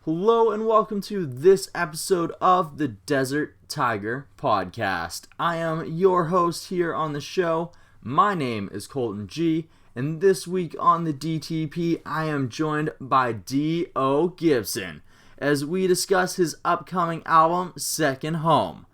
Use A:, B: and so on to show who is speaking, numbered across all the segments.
A: Hello and welcome to this episode of the Desert Tiger Podcast. I am your host here on the show. My name is Colton G, and this week on the DTP, I am joined by D.O. Gibson as we discuss his upcoming album, Second Home.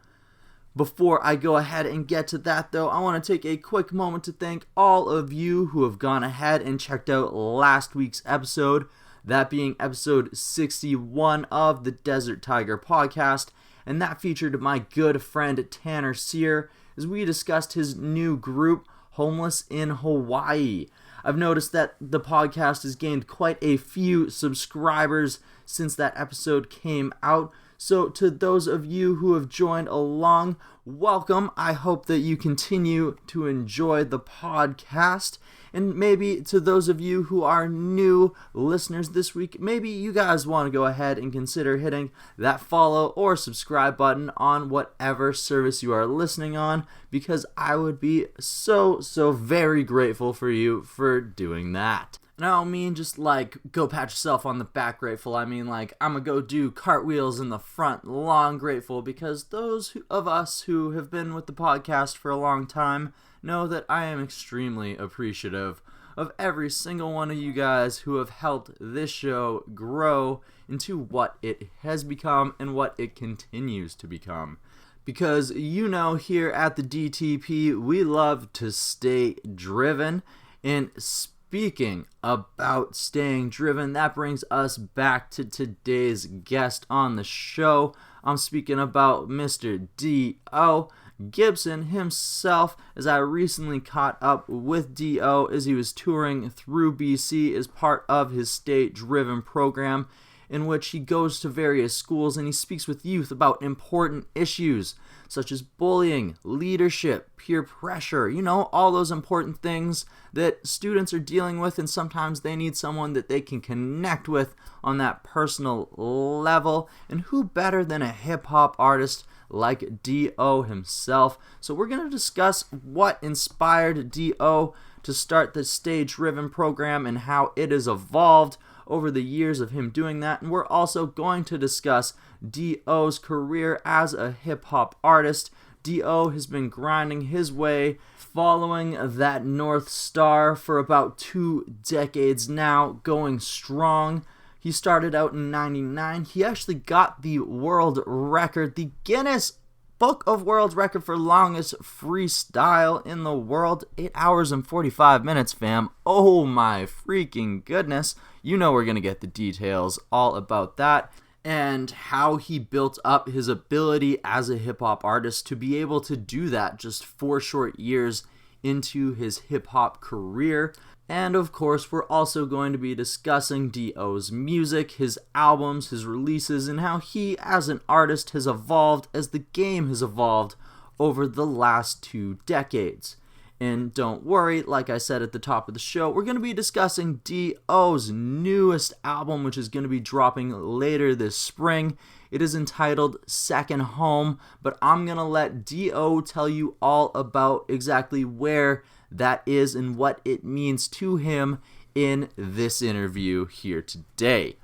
A: Before I go ahead and get to that though, I want to take a quick moment to thank all of you who have gone ahead and checked out last week's episode, that being episode 61 of the Desert Tiger Podcast, and that featured my good friend Tanner Sear as we discussed his new group, Homeless in Hawaii. I've noticed that the podcast has gained quite a few subscribers since that episode came out. So to those of you who have joined along, welcome. I hope that you continue to enjoy the podcast. And maybe to those of you who are new listeners this week, maybe you guys want to go ahead and consider hitting that follow or subscribe button on whatever service you are listening on, because I would be so very grateful for you for doing that. And I don't mean just like go pat yourself on the back grateful. I mean like I'm gonna go do cartwheels in the front lawn grateful, because those of us who have been with the podcast for a long time know that I am extremely appreciative of every single one of you guys who have helped this show grow into what it has become and what it continues to become. Because you know, here at the DTP, we love to stay driven. And speaking about staying driven, that brings us back to today's guest on the show. I'm speaking about Mr. D.O. Gibson himself, as I recently caught up with D.O. as he was touring through BC as part of his state-driven program, in which he goes to various schools and he speaks with youth about important issues such as bullying, leadership, peer pressure, all those important things that students are dealing with, and sometimes they need someone that they can connect with on that personal level. And who better than a hip-hop artist like D.O. himself? So we're going to discuss what inspired D.O. to start the stage-driven program and how it has evolved over the years of him doing that. And we're also going to discuss D.O.'s career as a hip-hop artist. D.O. has been grinding his way, following that North Star for about 2 decades now, going strong. He started out in 99. He actually got the world record, the Guinness Book of World Record for longest freestyle in the world. 8 hours and 45 minutes, fam. Oh my freaking goodness. You know we're going to get the details all about that, and how he built up his ability as a hip-hop artist to be able to do that just 4 short years into his hip-hop career. And of course, we're also going to be discussing D.O.'s music, his albums, his releases, and how he as an artist has evolved as the game has evolved over the last 2 decades. And don't worry, like I said at the top of the show, we're going to be discussing D.O.'s newest album, which is going to be dropping later this spring. It is entitled Second Home, but I'm going to let D.O. tell you all about exactly where that is and what it means to him in this interview here today.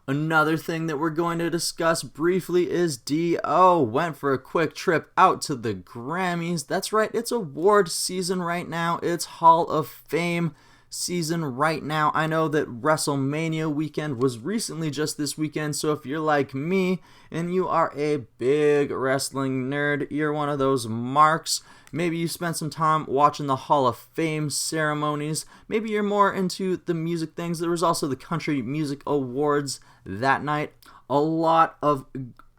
A: Another thing that we're going to discuss briefly is D.O. went for a quick trip out to the Grammys. That's right, it's award season right now. It's Hall of Fame season right now. I know that WrestleMania weekend was recently just this weekend, so if you're like me and you are a big wrestling nerd, you're one of those marks. Maybe you spent some time watching the Hall of Fame ceremonies. Maybe you're more into the music things. There was also the Country Music Awards that night. A lot of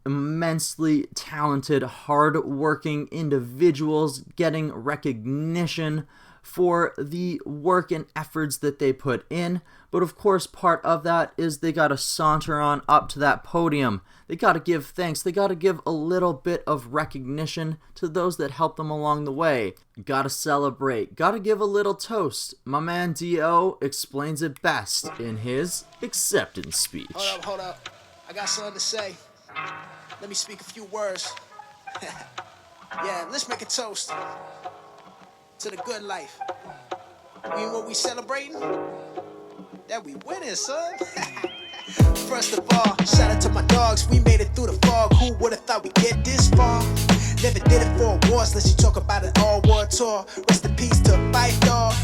A: immensely talented, hard-working individuals getting recognition for the work and efforts that they put in. But of course, part of that is they got to saunter on up to that podium. They got to give thanks. They got to give a little bit of recognition to those that helped them along the way. Got to celebrate. Got to give a little toast. My man D.O. explains it best in his acceptance speech.
B: Hold up. I got something to say. Let me speak a few words. Yeah, let's make a toast to the good life. You know what we celebrating? That we winning, son. First of all, shout out to my dogs, we made it through the fog. Who would've thought we'd get this far? Never did it for awards, unless you talk about an all-war tour. Rest in peace to Fight Dog.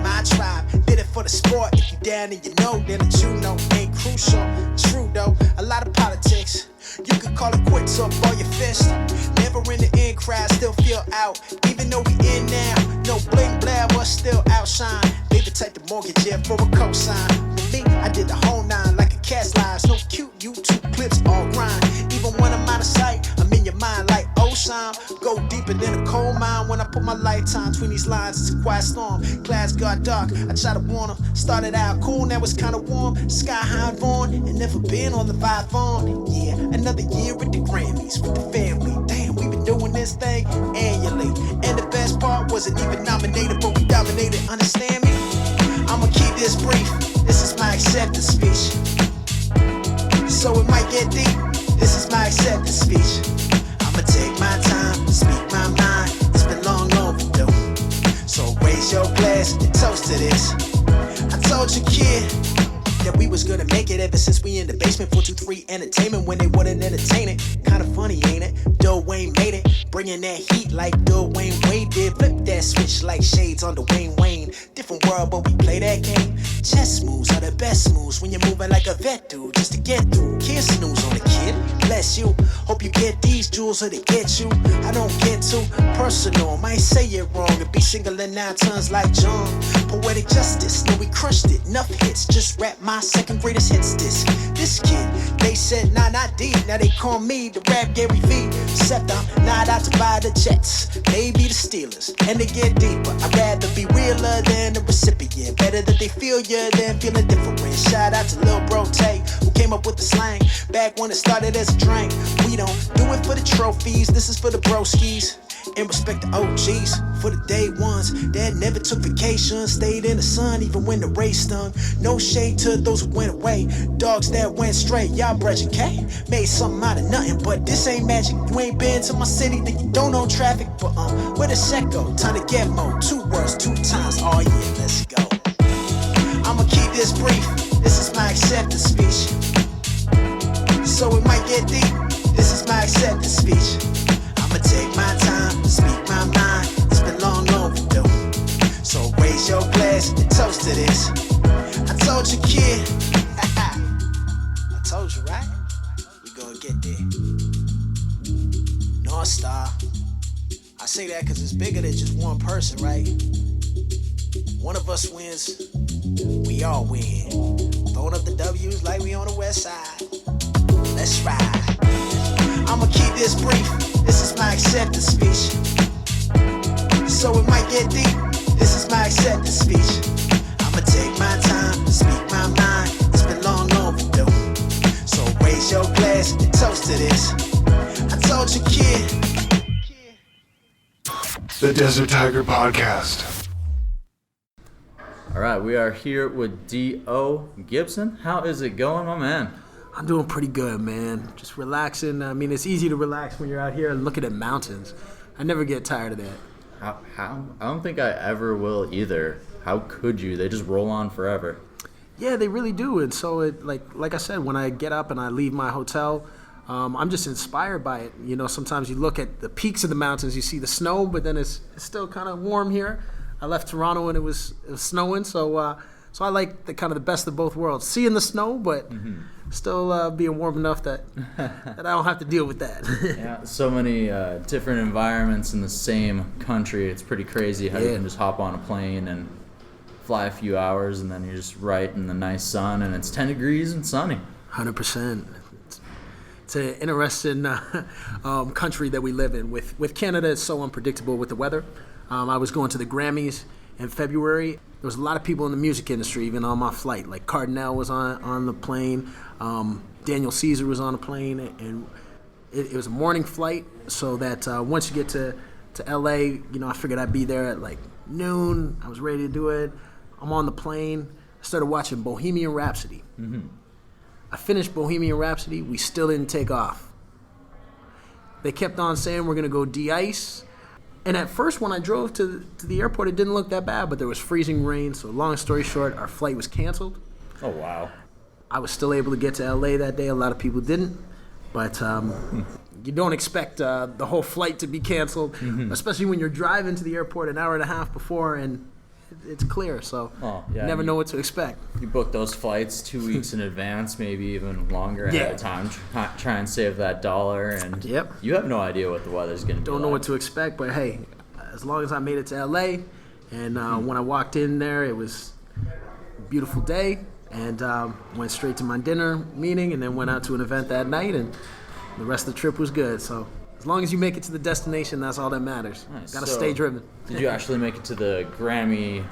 B: My tribe did it for the sport. If you down and you know, then that you know ain't crucial. True though, a lot of politics. You could call it quits or ball your fist. Never in the in crowd, still feel out. Even though we in now, no bling blah, but still outshine. Baby type the mortgage in for a cosign. For me, I did the whole nine like a cat's lives. No cute YouTube clips, all grind. Even when I'm out of sight, I'm in your mind like Ocean. Go deeper than a coal mine. When I put my lifetime between these lines, it's a quiet storm. Clouds got dark, I try to warn them. Started out cool, now it's kinda warm. Sky high and born, and never been on the vibe on. Yeah, another year at the Grammys with the family. Damn, we've been doing this thing annually. And the best part wasn't even nominated, but we dominated, understand me? I'ma keep this brief, this is my acceptance speech. So it might get deep, this is my acceptance speech. I'ma take my time, speak my mind, it's been long overdue. So raise your glass and toast to this. I told you, kid, that we was gonna make it ever since we in the basement. 423 Entertainment when they wouldn't entertain it. Kinda funny, ain't it? Dil Wayne made it, bringing that heat like Dil Wayne Wade did. Flip that switch like shades on the Wayne Wayne. Different world, but we play that game. Chess moves are the best moves when you're moving like a vet dude just to get through. Can't snooze on a kid. Bless you. Hope you get these jewels or they get you. I don't get too personal. Might say it wrong and be single in 9 tons like John. Poetic justice. No, we crushed it. Enough hits. Just rap my second greatest hits. This kid. They said nah, not deep. Now they call me the rap Gary V. Except I'm not out to buy the Jets. Maybe the Steelers. And they get deeper. I'd rather be realer than the recipient. Better that they feel you than feeling different. Shout out to Lil Bro Tay, who came up with the slang back when it started as a drink. We don't do it for the trophies, this is for the broskies. And respect the OGs, for the day ones that never took vacation, stayed in the sun even when the race stung. No shade to those who went away, dogs that went straight. Y'all brethren, K made something out of nothing, but this ain't magic. You ain't been to my city, then you don't know traffic. But where the set go? Time to get more. 2 words, 2 times. Oh yeah, let's go. I'ma keep this brief. This is my acceptance speech. So it might get deep. This is my acceptance speech. I'ma take my time, speak my mind. It's been long overdue. So raise your glass and toast to this. I told you, kid. I told you, right? We gonna get there. North Star. I say that because it's bigger than just one person, right? One of us wins, we all win. Throwing up the W's like we on the west side. Let's ride. I'ma keep this brief. This is my acceptance speech. So it might get deep. This is my acceptance speech. I'ma take my time, speak my mind. It's been long overdue. So raise your glass and toast to this. I told you, kid.
C: The Desert Tiger Podcast.
A: All right, we are here with D.O. Gibson. How is it going, my man?
D: I'm doing pretty good, man. Just relaxing. I mean, it's easy to relax when you're out here looking at mountains. I never get tired of that.
A: How? I don't think I ever will either. How could you? They just roll on forever.
D: Yeah, they really do. And so, like I said, when I get up and I leave my hotel, I'm just inspired by it. You know, sometimes you look at the peaks of the mountains, you see the snow, but then it's still kind of warm here. I left Toronto and it was snowing, so I like the best of both worlds. Seeing the snow, but still being warm enough that I don't have to deal with that.
A: Yeah, so many different environments in the same country. It's pretty crazy how you can just hop on a plane and fly a few hours, and then you're just right in the nice sun, and it's 10 degrees and sunny.
D: 100%. It's an interesting country that we live in. With Canada, it's so unpredictable with the weather. I was going to the Grammys in February. There was a lot of people in the music industry even on my flight. Like Cardinal was on the plane. Daniel Caesar was on the plane. And it was a morning flight, so that once you get to L.A., I figured I'd be there at like noon. I was ready to do it. I'm on the plane. I started watching Bohemian Rhapsody. Mm-hmm. I finished Bohemian Rhapsody. We still didn't take off. They kept on saying we're going to go de-ice. And at first, when I drove to the airport, it didn't look that bad, but there was freezing rain. So long story short, our flight was canceled.
A: Oh, wow.
D: I was still able to get to LA that day. A lot of people didn't, but you don't expect the whole flight to be canceled, especially when you're driving to the airport an hour and a half before and it's clear. So you never know what to expect.
A: You book those flights 2 weeks in advance, maybe even longer ahead of time. Try and save that dollar, and you have no idea what the weather's going to be.
D: Don't know what to expect, but hey, as long as I made it to LA, and when I walked in there, it was a beautiful day, and went straight to my dinner meeting, and then went out to an event that night, and the rest of the trip was good. So as long as you make it to the destination, that's all that matters.
A: Nice.
D: Gotta stay driven.
A: Did you actually make it to the Grammy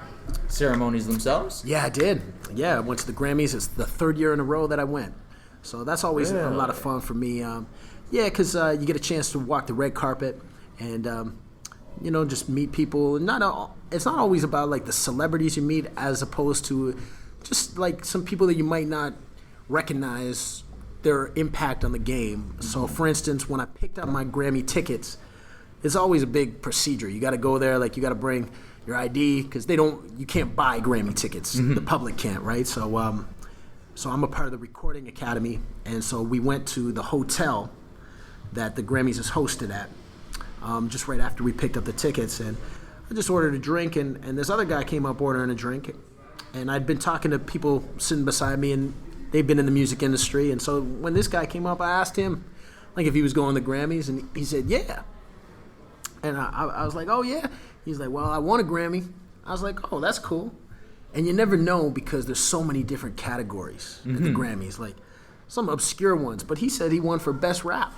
A: ceremonies themselves?
D: Yeah, I did. Yeah, I went to the Grammys. It's the third year in a row that I went. So that's always a lot of fun for me. Because you get a chance to walk the red carpet and, just meet people. It's not always about like the celebrities you meet, as opposed to just like some people that you might not recognize their impact on the game. So for instance, when I picked up my Grammy tickets, it's always a big procedure. You got to go there, like you got to bring your ID, because you can't buy Grammy tickets. The public can't, right? So I'm a part of the Recording Academy, and so we went to the hotel that the Grammys is hosted at, just right after we picked up the tickets, and I just ordered a drink, and this other guy came up ordering a drink, and I'd been talking to people sitting beside me, and they've been in the music industry, and so when this guy came up, I asked him like if he was going to the Grammys, and he said yeah. And I was like, oh yeah? He's like, well, I won a Grammy. I was like, oh, that's cool. And you never know, because there's so many different categories at the Grammys, like some obscure ones, but he said he won for best rap.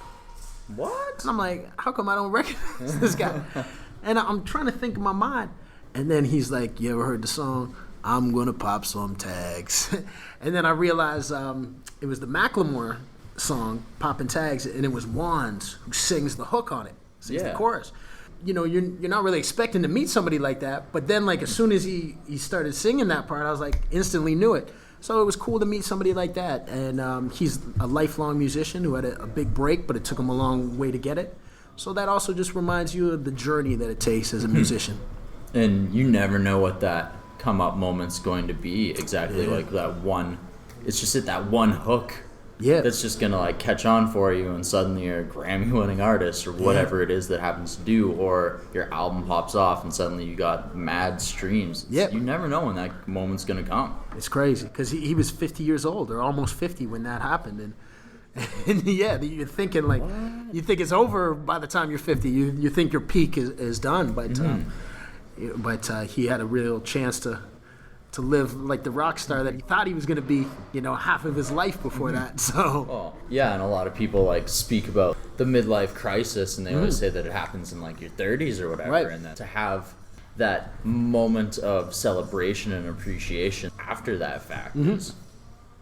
A: What?
D: And I'm like, how come I don't recognize this guy? And I'm trying to think in my mind, and then he's like, you ever heard the song I'm Gonna Pop Some Tags? And then I realized it was the Macklemore song, Poppin' Tags, and it was Wands who sings the hook on it, sings the chorus. You're not really expecting to meet somebody like that, but then like as soon as he started singing that part, I was like instantly knew it. So it was cool to meet somebody like that, and he's a lifelong musician who had a big break, but it took him a long way to get it. So that also just reminds you of the journey that it takes as a musician.
A: And you never know what that come up moment's going to be exactly, like that one. It's just that one hook. Yeah, that's just gonna like catch on for you, and suddenly you're a Grammy-winning artist, or whatever it is that happens to do, or your album pops off, and suddenly you got mad streams. Yeah, you never know when that moment's gonna come.
D: It's crazy, because he was 50 years old, or almost 50 when that happened, and you're thinking like, you think it's over by the time you're 50. You think your peak is done, but he had a real chance to live like the rock star that he thought he was going to be, half of his life before that. So
A: and a lot of people like speak about the midlife crisis, and they always say that it happens in like your 30s or whatever, and that to have that moment of celebration and appreciation after that fact is,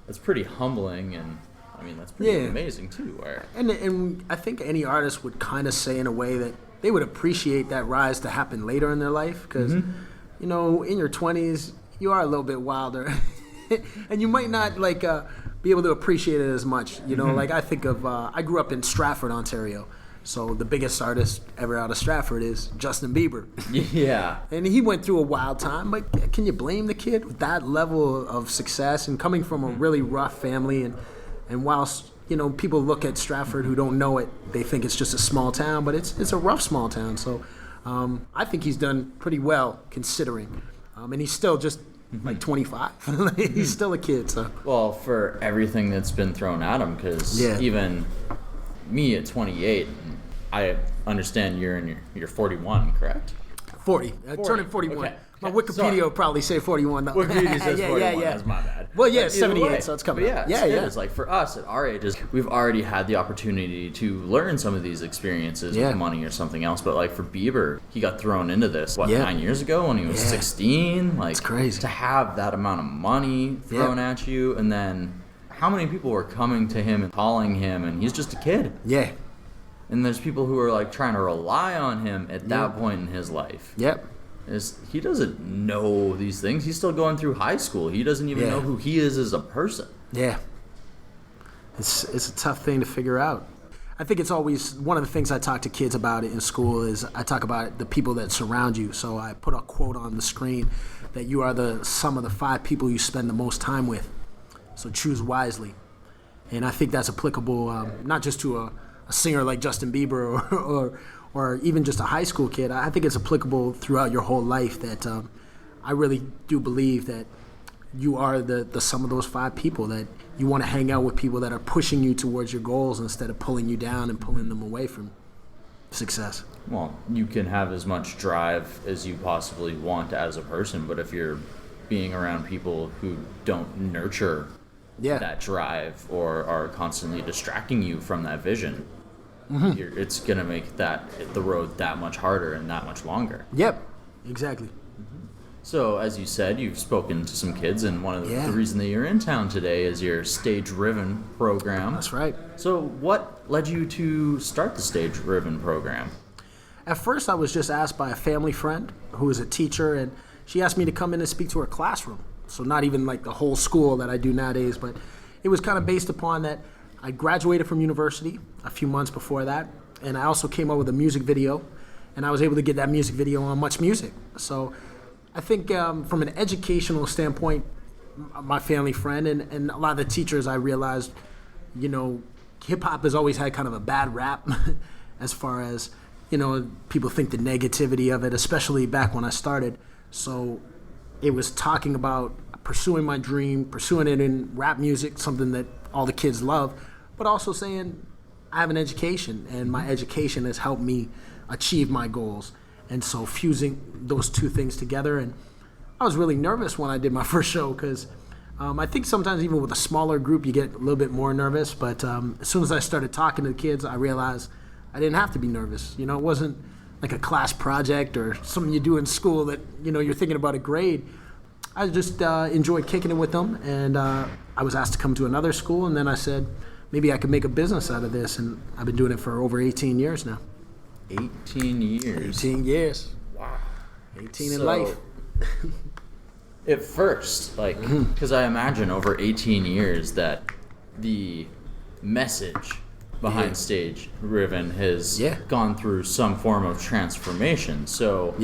A: that's pretty humbling, and I mean that's pretty amazing too.
D: And I think any artist would kind of say in a way that they would appreciate that rise to happen later in their life, because in your 20s you are a little bit wilder, and you might not like be able to appreciate it as much. Like I think of I grew up in Stratford, Ontario, so the biggest artist ever out of Stratford is Justin Bieber.
A: Yeah,
D: and he went through a wild time. But can you blame the kid with that level of success and coming from a really rough family? And whilst people look at Stratford who don't know it, they think it's just a small town, but it's a rough small town. So I think he's done pretty well considering. And he's still just like 25. He's still a kid. So
A: well, for everything that's been thrown at him, because even me at 28, I understand you're in your 41, correct?
D: 40. Turning 41. Okay. My Wikipedia will probably say 41 though.
A: Wikipedia says 41. That's my bad.
D: Well, yeah, 78, so it's coming up.
A: It's like for us at our ages, we've already had the opportunity to learn some of these experiences with money or something else. But like for Beaver, he got thrown into this 9 years ago when he was 16. Like, it's
D: crazy
A: to have that amount of money thrown at you, and then how many people were coming to him and calling him, and he's just a kid.
D: Yeah.
A: And there's people who are like trying to rely on him at that point in his life.
D: Yep.
A: He doesn't know these things. He's still going through high school. He doesn't even know who he is as a person.
D: Yeah. It's a tough thing to figure out. I think it's always one of the things I talk to kids about in school is I talk about the people that surround you. So I put a quote on the screen that you are the sum of the 5 people you spend the most time with. So choose wisely. And I think that's applicable not just to a singer like Justin Bieber or even just a high school kid. I think it's applicable throughout your whole life that I really do believe that you are the sum of those 5 people, that you want to hang out with people that are pushing you towards your goals instead of pulling you down and pulling them away from success.
A: Well, you can have as much drive as you possibly want as a person, but if you're being around people who don't nurture that drive or are constantly distracting you from that vision, it's going to make the road that much harder and that much longer.
D: Yep, exactly.
A: So, as you said, you've spoken to some kids, and one of the reason that you're in town today is your Stage Riven program.
D: That's right.
A: So, what led you to start the Stage Riven program?
D: At first, I was just asked by a family friend who is a teacher, and she asked me to come in and speak to her classroom. So not even like the whole school that I do nowadays, but it was kind of based upon that I graduated from university a few months before that, and I also came up with a music video, and I was able to get that music video on Much Music. So I think from an educational standpoint, my family friend and a lot of the teachers, I realized, hip-hop has always had kind of a bad rap as far as, people think the negativity of it, especially back when I started. So it was talking about pursuing my dream, pursuing it in rap music, something that all the kids love, but also saying I have an education, and my education has helped me achieve my goals. And so fusing those two things together, and I was really nervous when I did my first show because I think sometimes even with a smaller group you get a little bit more nervous, but as soon as I started talking to the kids, I realized I didn't have to be nervous. It wasn't like a class project or something you do in school that, you're thinking about a grade. I just enjoyed kicking it with them, and I was asked to come to another school, and then I said, maybe I could make a business out of this, and I've been doing it for over 18 years now.
A: 18 years.
D: 18 years.
A: Wow.
D: 18 in life.
A: At first, because I imagine over 18 years that the message behind Stage Riven has gone through some form of transformation. So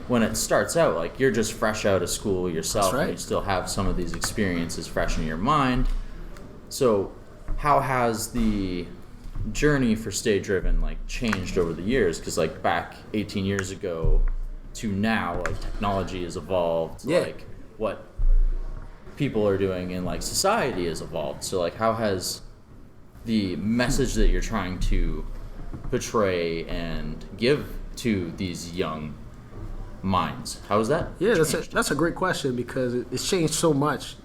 A: when it starts out, you're just fresh out of school yourself, and you still have some of these experiences fresh in your mind. So how has the journey for Stage Riven changed over the years? Because back 18 years ago to now, technology has evolved. What people are doing in society has evolved. So how has the message that you're trying to portray and give to these young minds, how is that?
D: Yeah, that's a great question because it's changed so much.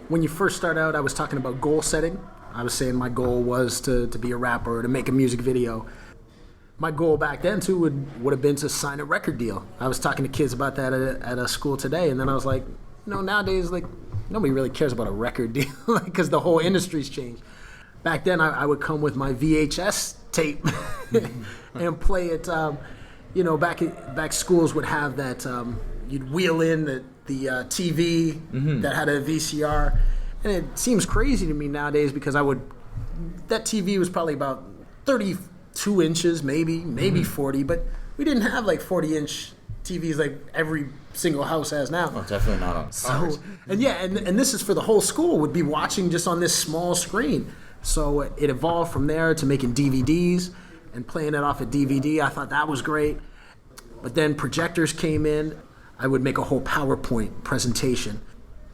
D: When you first start out, I was talking about goal setting. I was saying my goal was to be a rapper or to make a music video. My goal back then too would have been to sign a record deal. I was talking to kids about that at a school today, and then I was like, nowadays nobody really cares about a record deal because the whole industry's changed. Back then I would come with my VHS tape and play it. Back schools would have that. You'd wheel in the TV that had a VCR, and it seems crazy to me nowadays because that TV was probably about 32 inches, maybe 40, but we didn't have 40-inch TVs like every single house has now.
A: Oh, definitely not on cars.
D: And this is for the whole school would be watching just on this small screen. So it evolved from there to making DVDs and playing it off a DVD. I thought that was great. But then projectors came in. I would make a whole PowerPoint presentation.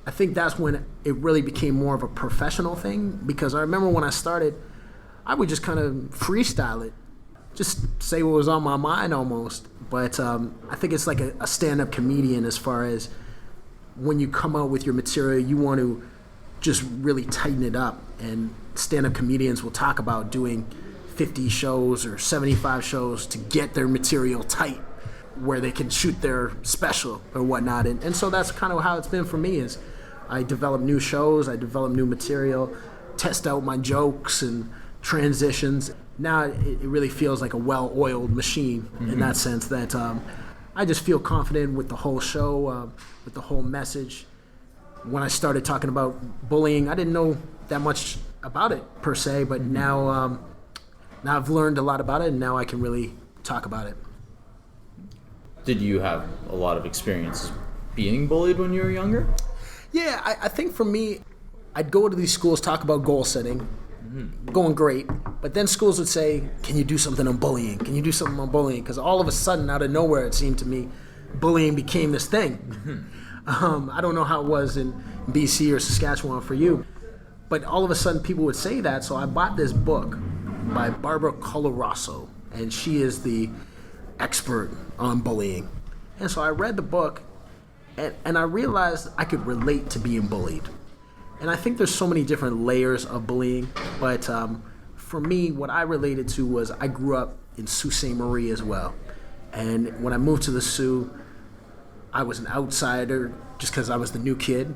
D: I think that's when it really became more of a professional thing, because I remember when I started, I would just kind of freestyle it, just say what was on my mind almost. But I think it's like a stand-up comedian as far as when you come out with your material, you want to just really tighten it up. And stand-up comedians will talk about doing 50 shows or 75 shows to get their material tight where they can shoot their special or whatnot. And so that's kind of how it's been for me is I develop new shows, I develop new material, test out my jokes and transitions. Now it really feels like a well-oiled machine in that sense that I just feel confident with the whole show, with the whole message. When I started talking about bullying, I didn't know that much about it per se, but now I've learned a lot about it, and now I can really talk about it.
A: Did you have a lot of experiences being bullied when you were younger?
D: Yeah, I think for me, I'd go to these schools, talk about goal setting, going great, but then schools would say, can you do something on bullying? Can you do something on bullying? Because all of a sudden, out of nowhere, it seemed to me, bullying became this thing. I don't know how it was in BC or Saskatchewan for you, but all of a sudden people would say that, so I bought this book by Barbara Coloroso, and she is the expert on bullying. And so I read the book, and I realized I could relate to being bullied. And I think there's so many different layers of bullying, but for me, what I related to was I grew up in Sault Ste. Marie as well. And when I moved to the Sault, I was an outsider just because I was the new kid.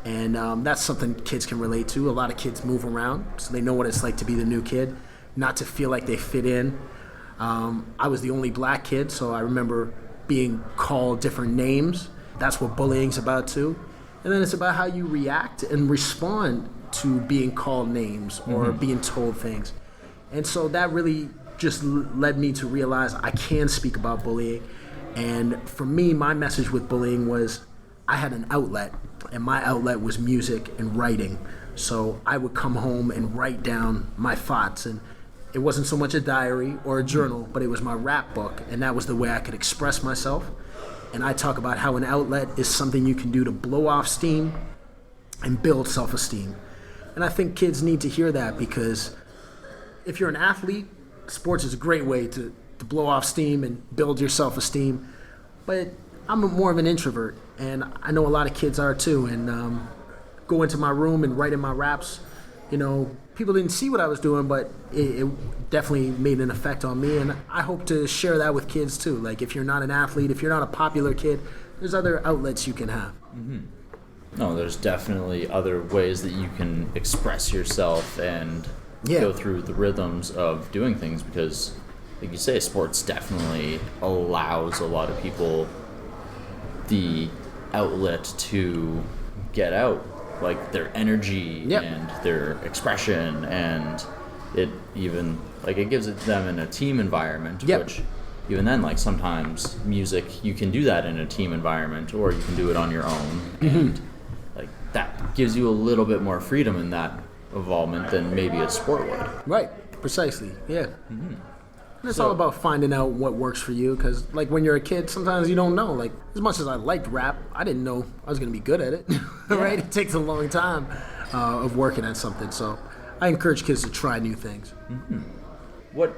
D: And that's something kids can relate to. A lot of kids move around, so they know what it's like to be the new kid, not to feel like they fit in. I was the only black kid, so I remember being called different names. That's what bullying's about too. And then it's about how you react and respond to being called names or being told things. And so that really just led me to realize I can speak about bullying. And for me, my message with bullying was I had an outlet, and my outlet was music and writing. So I would come home and write down my thoughts, and it wasn't so much a diary or a journal, but it was my rap book, and that was the way I could express myself. And I talk about how an outlet is something you can do to blow off steam and build self-esteem. And I think kids need to hear that, because if you're an athlete, sports is a great way to blow off steam and build your self-esteem. But I'm more of an introvert, and I know a lot of kids are too. And go into my room and write in my raps, people didn't see what I was doing, but it definitely made an effect on me. And I hope to share that with kids too. Like, if you're not an athlete, if you're not a popular kid, there's other outlets you can have.
A: No, there's definitely other ways that you can express yourself and go through the rhythms of doing things, because, like you say, sports definitely allows a lot of people the outlet to get out, like their energy and their expression, and it even, like, it gives it them in a team environment, which even then, like, sometimes music, you can do that in a team environment, or you can do it on your own, and like that gives you a little bit more freedom in that involvement than maybe a sport would.
D: Right, precisely, And it's all about finding out what works for you, because, like, when you're a kid, sometimes you don't know. Like, as much as I liked rap, I didn't know I was going to be good at it, right? It takes a long time of working at something. So I encourage kids to try new things.
A: What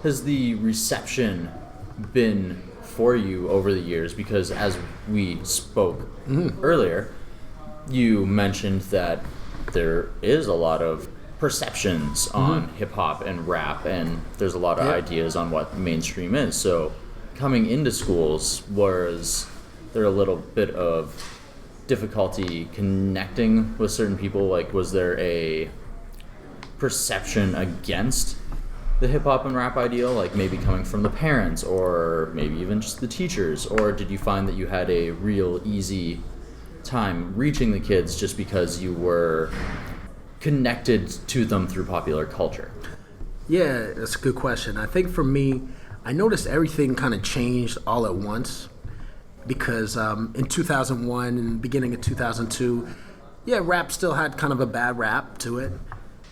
A: has the reception been for you over the years? Because as we spoke earlier, you mentioned that there is a lot of perceptions on hip-hop and rap, and there's a lot of ideas on what mainstream is. So coming into schools, was there a little bit of difficulty connecting with certain people? Like, was there a perception against the hip-hop and rap ideal, like maybe coming from the parents, or maybe even just the teachers? Or did you find that you had a real easy time reaching the kids just because you were connected to them through popular culture?
D: Yeah, that's a good question. I think for me, I noticed everything kind of changed all at once, because in 2001 and beginning of 2002, rap still had kind of a bad rap to it.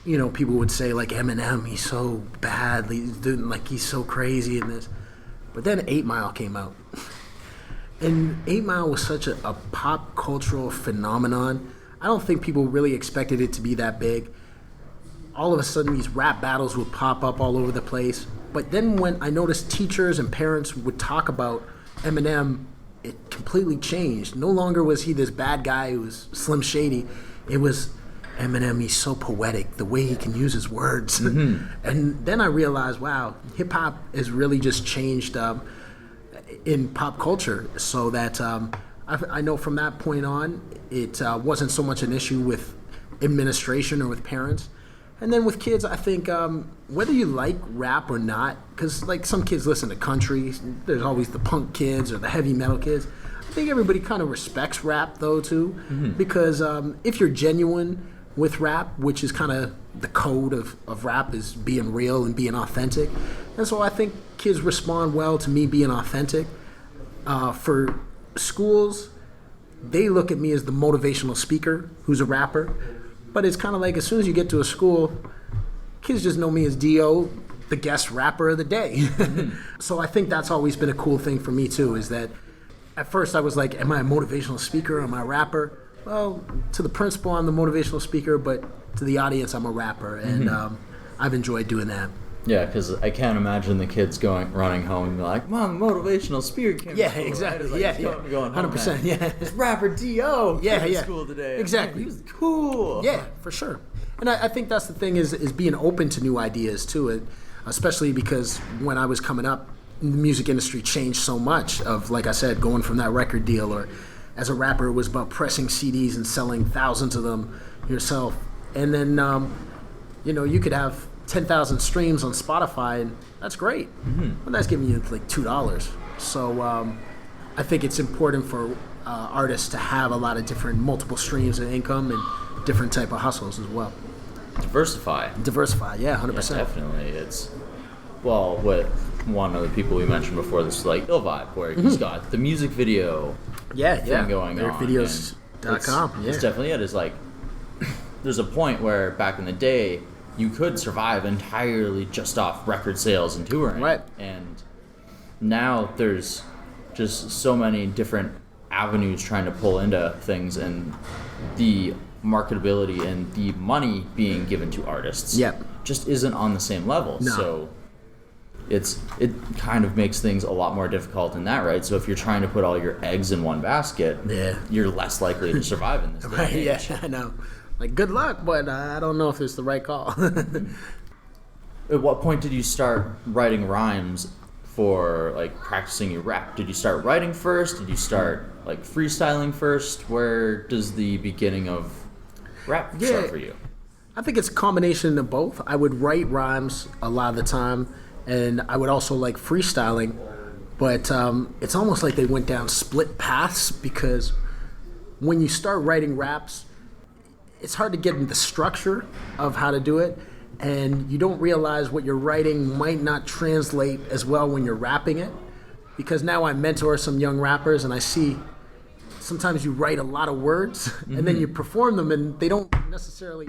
D: People would say, like, Eminem, he's so bad, he's so crazy in this. But then 8 Mile came out. And 8 Mile was such a pop cultural phenomenon. I don't think people really expected it to be that big. All of a sudden, these rap battles would pop up all over the place. But then when I noticed teachers and parents would talk about Eminem, it completely changed. No longer was he this bad guy who was Slim Shady. It was Eminem, he's so poetic, the way he can use his words. And then I realized, wow, hip-hop has really just changed in pop culture, so that I know from that point on, it wasn't so much an issue with administration or with parents. And then with kids, I think whether you like rap or not, because, like, some kids listen to country, there's always the punk kids or the heavy metal kids. I think everybody kind of respects rap, though, too, because if you're genuine with rap, which is kind of the code of rap, is being real and being authentic. And so I think kids respond well to me being authentic. For schools, they look at me as the motivational speaker who's a rapper. But it's kind of like as soon as you get to a school, kids just know me as Dio, the guest rapper of the day. So I think that's always been a cool thing for me too, is that at first I was like, am I a motivational speaker? Am I a rapper? Well, to the principal, I'm the motivational speaker, but to the audience, I'm a rapper. And I've enjoyed doing that.
A: Yeah, because I can't imagine the kids running home and be like, Mom, motivational speaker came
D: Yeah,
A: to school,
D: exactly.
A: Right? Like,
D: Yeah.
A: Going home,
D: 100%.
A: man.
D: Yeah.
A: This rapper Dio came to school today.
D: Exactly.
A: He was cool.
D: Yeah, for sure. And I think that's the thing is being open to new ideas too, especially because when I was coming up, the music industry changed so much of, like I said, going from that record deal, or as a rapper, it was about pressing CDs and selling thousands of them yourself. And then, you could have 10,000 streams on Spotify, and that's great. But that's giving you like $2. So I think it's important for artists to have a lot of different multiple streams of income and different type of hustles as well.
A: Diversify,
D: yeah, 100%.
A: Yeah, definitely. It's, well, with one of the people we mentioned before, this is like Ill Vibe, where he's got the music video thing going on.
D: Videos.com.
A: It's definitely it. It's like, there's a point where back in the day, you could survive entirely just off record sales and touring.
D: Right.
A: And now there's just so many different avenues trying to pull into things, and the marketability and the money being given to artists just isn't on the same level.
D: No.
A: So it kind of makes things a lot more difficult in that, right? So if you're trying to put all your eggs in one basket, you're less likely to survive in this day and age.
D: Yeah, I know. Like, good luck, but I don't know if it's the right call.
A: At what point did you start writing rhymes for, like, practicing your rap? Did you start writing first? Did you start, like, freestyling first? Where does the beginning of rap start for you?
D: I think it's a combination of both. I would write rhymes a lot of the time, and I would also like freestyling, but it's almost like they went down split paths, because when you start writing raps, it's hard to get into the structure of how to do it, and you don't realize what you're writing might not translate as well when you're rapping it, because now I mentor some young rappers, and I see sometimes you write a lot of words, and then you perform them, and they don't necessarily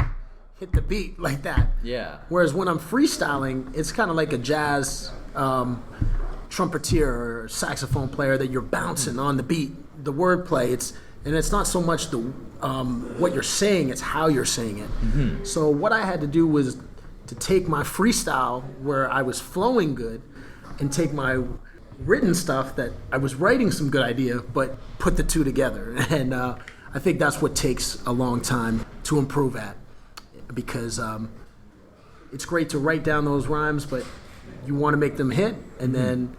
D: hit the beat like that.
A: Yeah.
D: Whereas when I'm freestyling, it's kind of like a jazz trumpeter or saxophone player that you're bouncing on the beat, the wordplay. It's not so much the what you're saying, it's how you're saying it. So what I had to do was to take my freestyle where I was flowing good and take my written stuff that I was writing some good idea, but put the two together. And I think that's what takes a long time to improve at, because it's great to write down those rhymes, but you want to make them hit, and then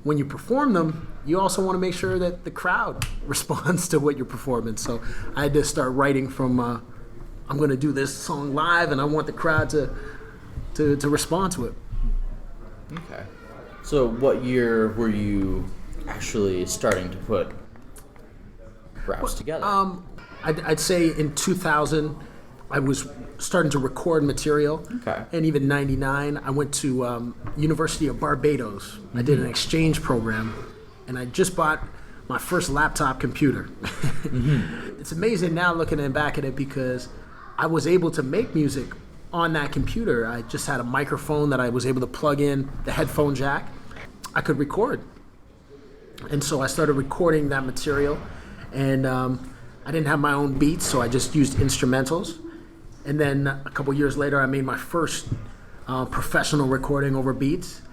D: when you perform them, you also want to make sure that the crowd responds to what you're performing. So I had to start writing from, I'm going to do this song live, and I want the crowd to respond to it.
A: Okay. So what year were you actually starting to put raps together?
D: I'd say in 2000, I was starting to record material.
A: Okay.
D: And even 99, I went to University of Barbados. I did an exchange program, and I just bought my first laptop computer. It's amazing now looking back at it, because I was able to make music on that computer. I just had a microphone that I was able to plug in the headphone jack. I could record. And so I started recording that material, and I didn't have my own beats, so I just used instrumentals. And then a couple years later, I made my first professional recording over beats.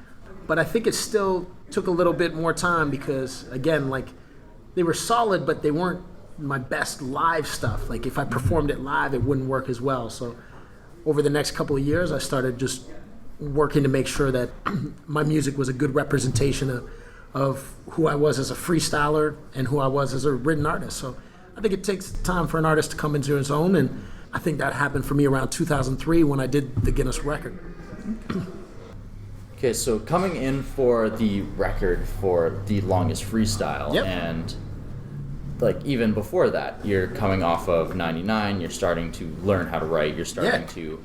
D: But I think it still took a little bit more time, because, again, like, they were solid, but they weren't my best live stuff. Like, if I performed it live, it wouldn't work as well. So over the next couple of years, I started just working to make sure that my music was a good representation of who I was as a freestyler and who I was as a written artist. So I think it takes time for an artist to come into his own, and I think that happened for me around 2003 when I did the Guinness record.
A: Okay, so coming in for the record for the longest freestyle, and like even before that, you're coming off of 99, you're starting to learn how to write, you're starting to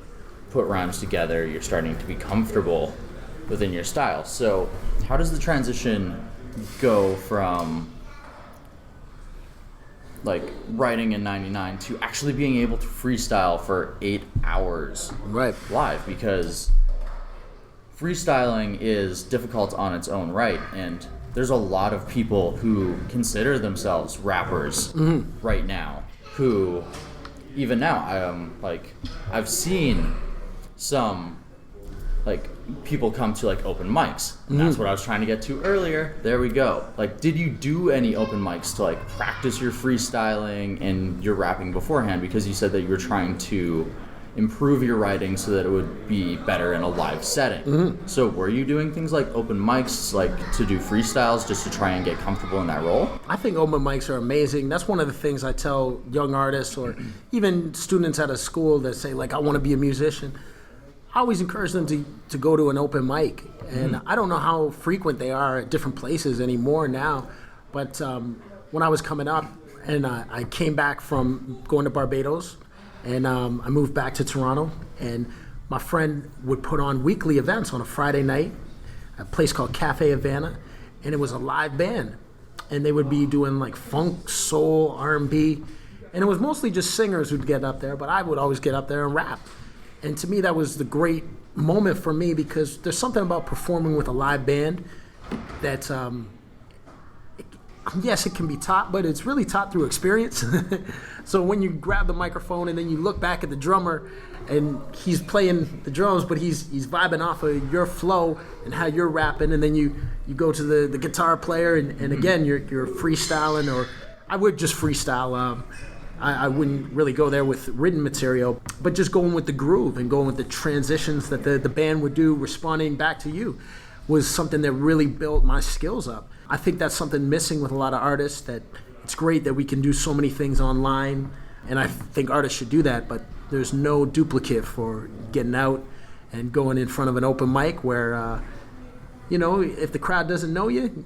A: put rhymes together, you're starting to be comfortable within your style. So how does the transition go from like writing in 99 to actually being able to freestyle for 8 hours live, because freestyling is difficult on its own right, and there's a lot of people who consider themselves rappers right now, who even now I've seen some like people come to like open mics, and that's what I was trying to get to earlier. There we go. Like, did you do any open mics to like practice your freestyling and your rapping beforehand? Because you said that you were trying to improve your writing so that it would be better in a live setting. So were you doing things like open mics, like to do freestyles just to try and get comfortable in that role?
D: I think open mics are amazing. That's one of the things I tell young artists or even students at a school that say like, I want to be a musician. I always encourage them to go to an open mic. And I don't know how frequent they are at different places anymore now. But when I was coming up and I came back from going to Barbados, and I moved back to Toronto, and my friend would put on weekly events on a Friday night at a place called Cafe Havana, and it was a live band. And they would be doing like funk, soul, R&B, and it was mostly just singers who'd get up there, but I would always get up there and rap. And to me, that was the great moment for me, because there's something about performing with a live band that, yes, it can be taught, but it's really taught through experience. So when you grab the microphone and then you look back at the drummer and he's playing the drums, but he's vibing off of your flow and how you're rapping, and then you go to the guitar player and again, you're freestyling, or I would just freestyle. I wouldn't really go there with written material, but just going with the groove and going with the transitions that the band would do, responding back to you, was something that really built my skills up. I think that's something missing with a lot of artists, that it's great that we can do so many things online, and I think artists should do that, but there's no duplicate for getting out and going in front of an open mic where, if the crowd doesn't know you,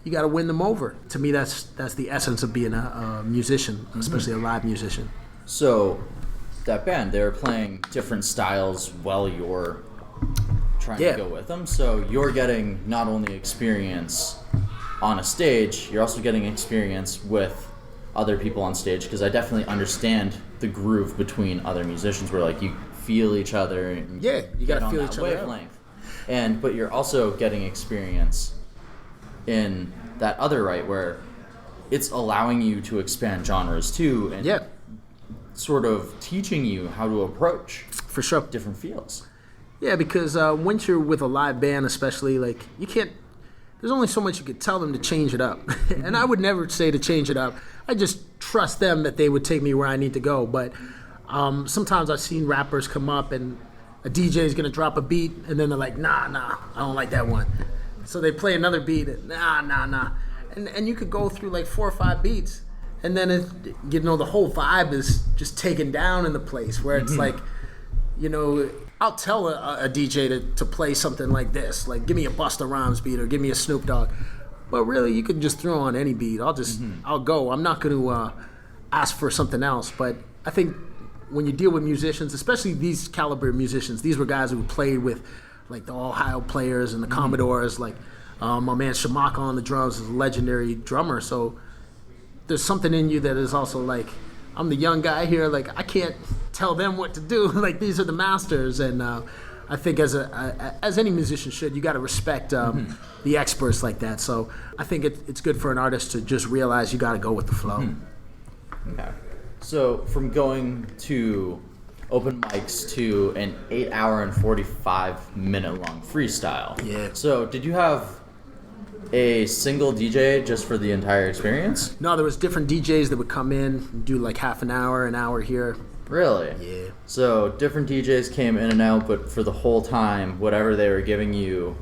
D: you got to win them over. To me, that's the essence of being a musician, especially a live musician.
A: So that band, they're playing different styles while you're trying to go with them. So you're getting not only experience on a stage, you're also getting experience with other people on stage, because I definitely understand the groove between other musicians where like you feel each other and
D: you got to feel each other
A: wavelength. But you're also getting experience in that other right where it's allowing you to expand genres too, and sort of teaching you how to approach
D: for sure
A: different fields.
D: Yeah, because once you're with a live band, especially, like, you can't, there's only so much you could tell them to change it up. And I would never say to change it up. I just trust them that they would take me where I need to go. But sometimes I've seen rappers come up and a DJ is going to drop a beat, and then they're like, nah, I don't like that one. So they play another beat, and nah. And you could go through like 4 or 5 beats, and then the whole vibe is just taken down in the place, where it's like, I'll tell a DJ to play something like this, like give me a Busta Rhymes beat or give me a Snoop Dogg. But really, you can just throw on any beat. I'll go. I'm not going to ask for something else. But I think when you deal with musicians, especially these caliber musicians, these were guys who played with like the Ohio Players and the Commodores. Like my man Shamaka on the drums is a legendary drummer. So there's something in you that is also like, I'm the young guy here. Like, I can't tell them what to do. Like, these are the masters. And I think as any musician should, you got to respect the experts like that. So I think it's good for an artist to just realize you got to go with the flow.
A: Okay. So from going to open mics to an 8-hour and 45-minute long freestyle.
D: Yeah.
A: So did you have a single DJ just for the entire experience?
D: No, there was different DJs that would come in and do like half an hour here.
A: Really?
D: Yeah.
A: So different DJs came in and out, but for the whole time, whatever they were giving you,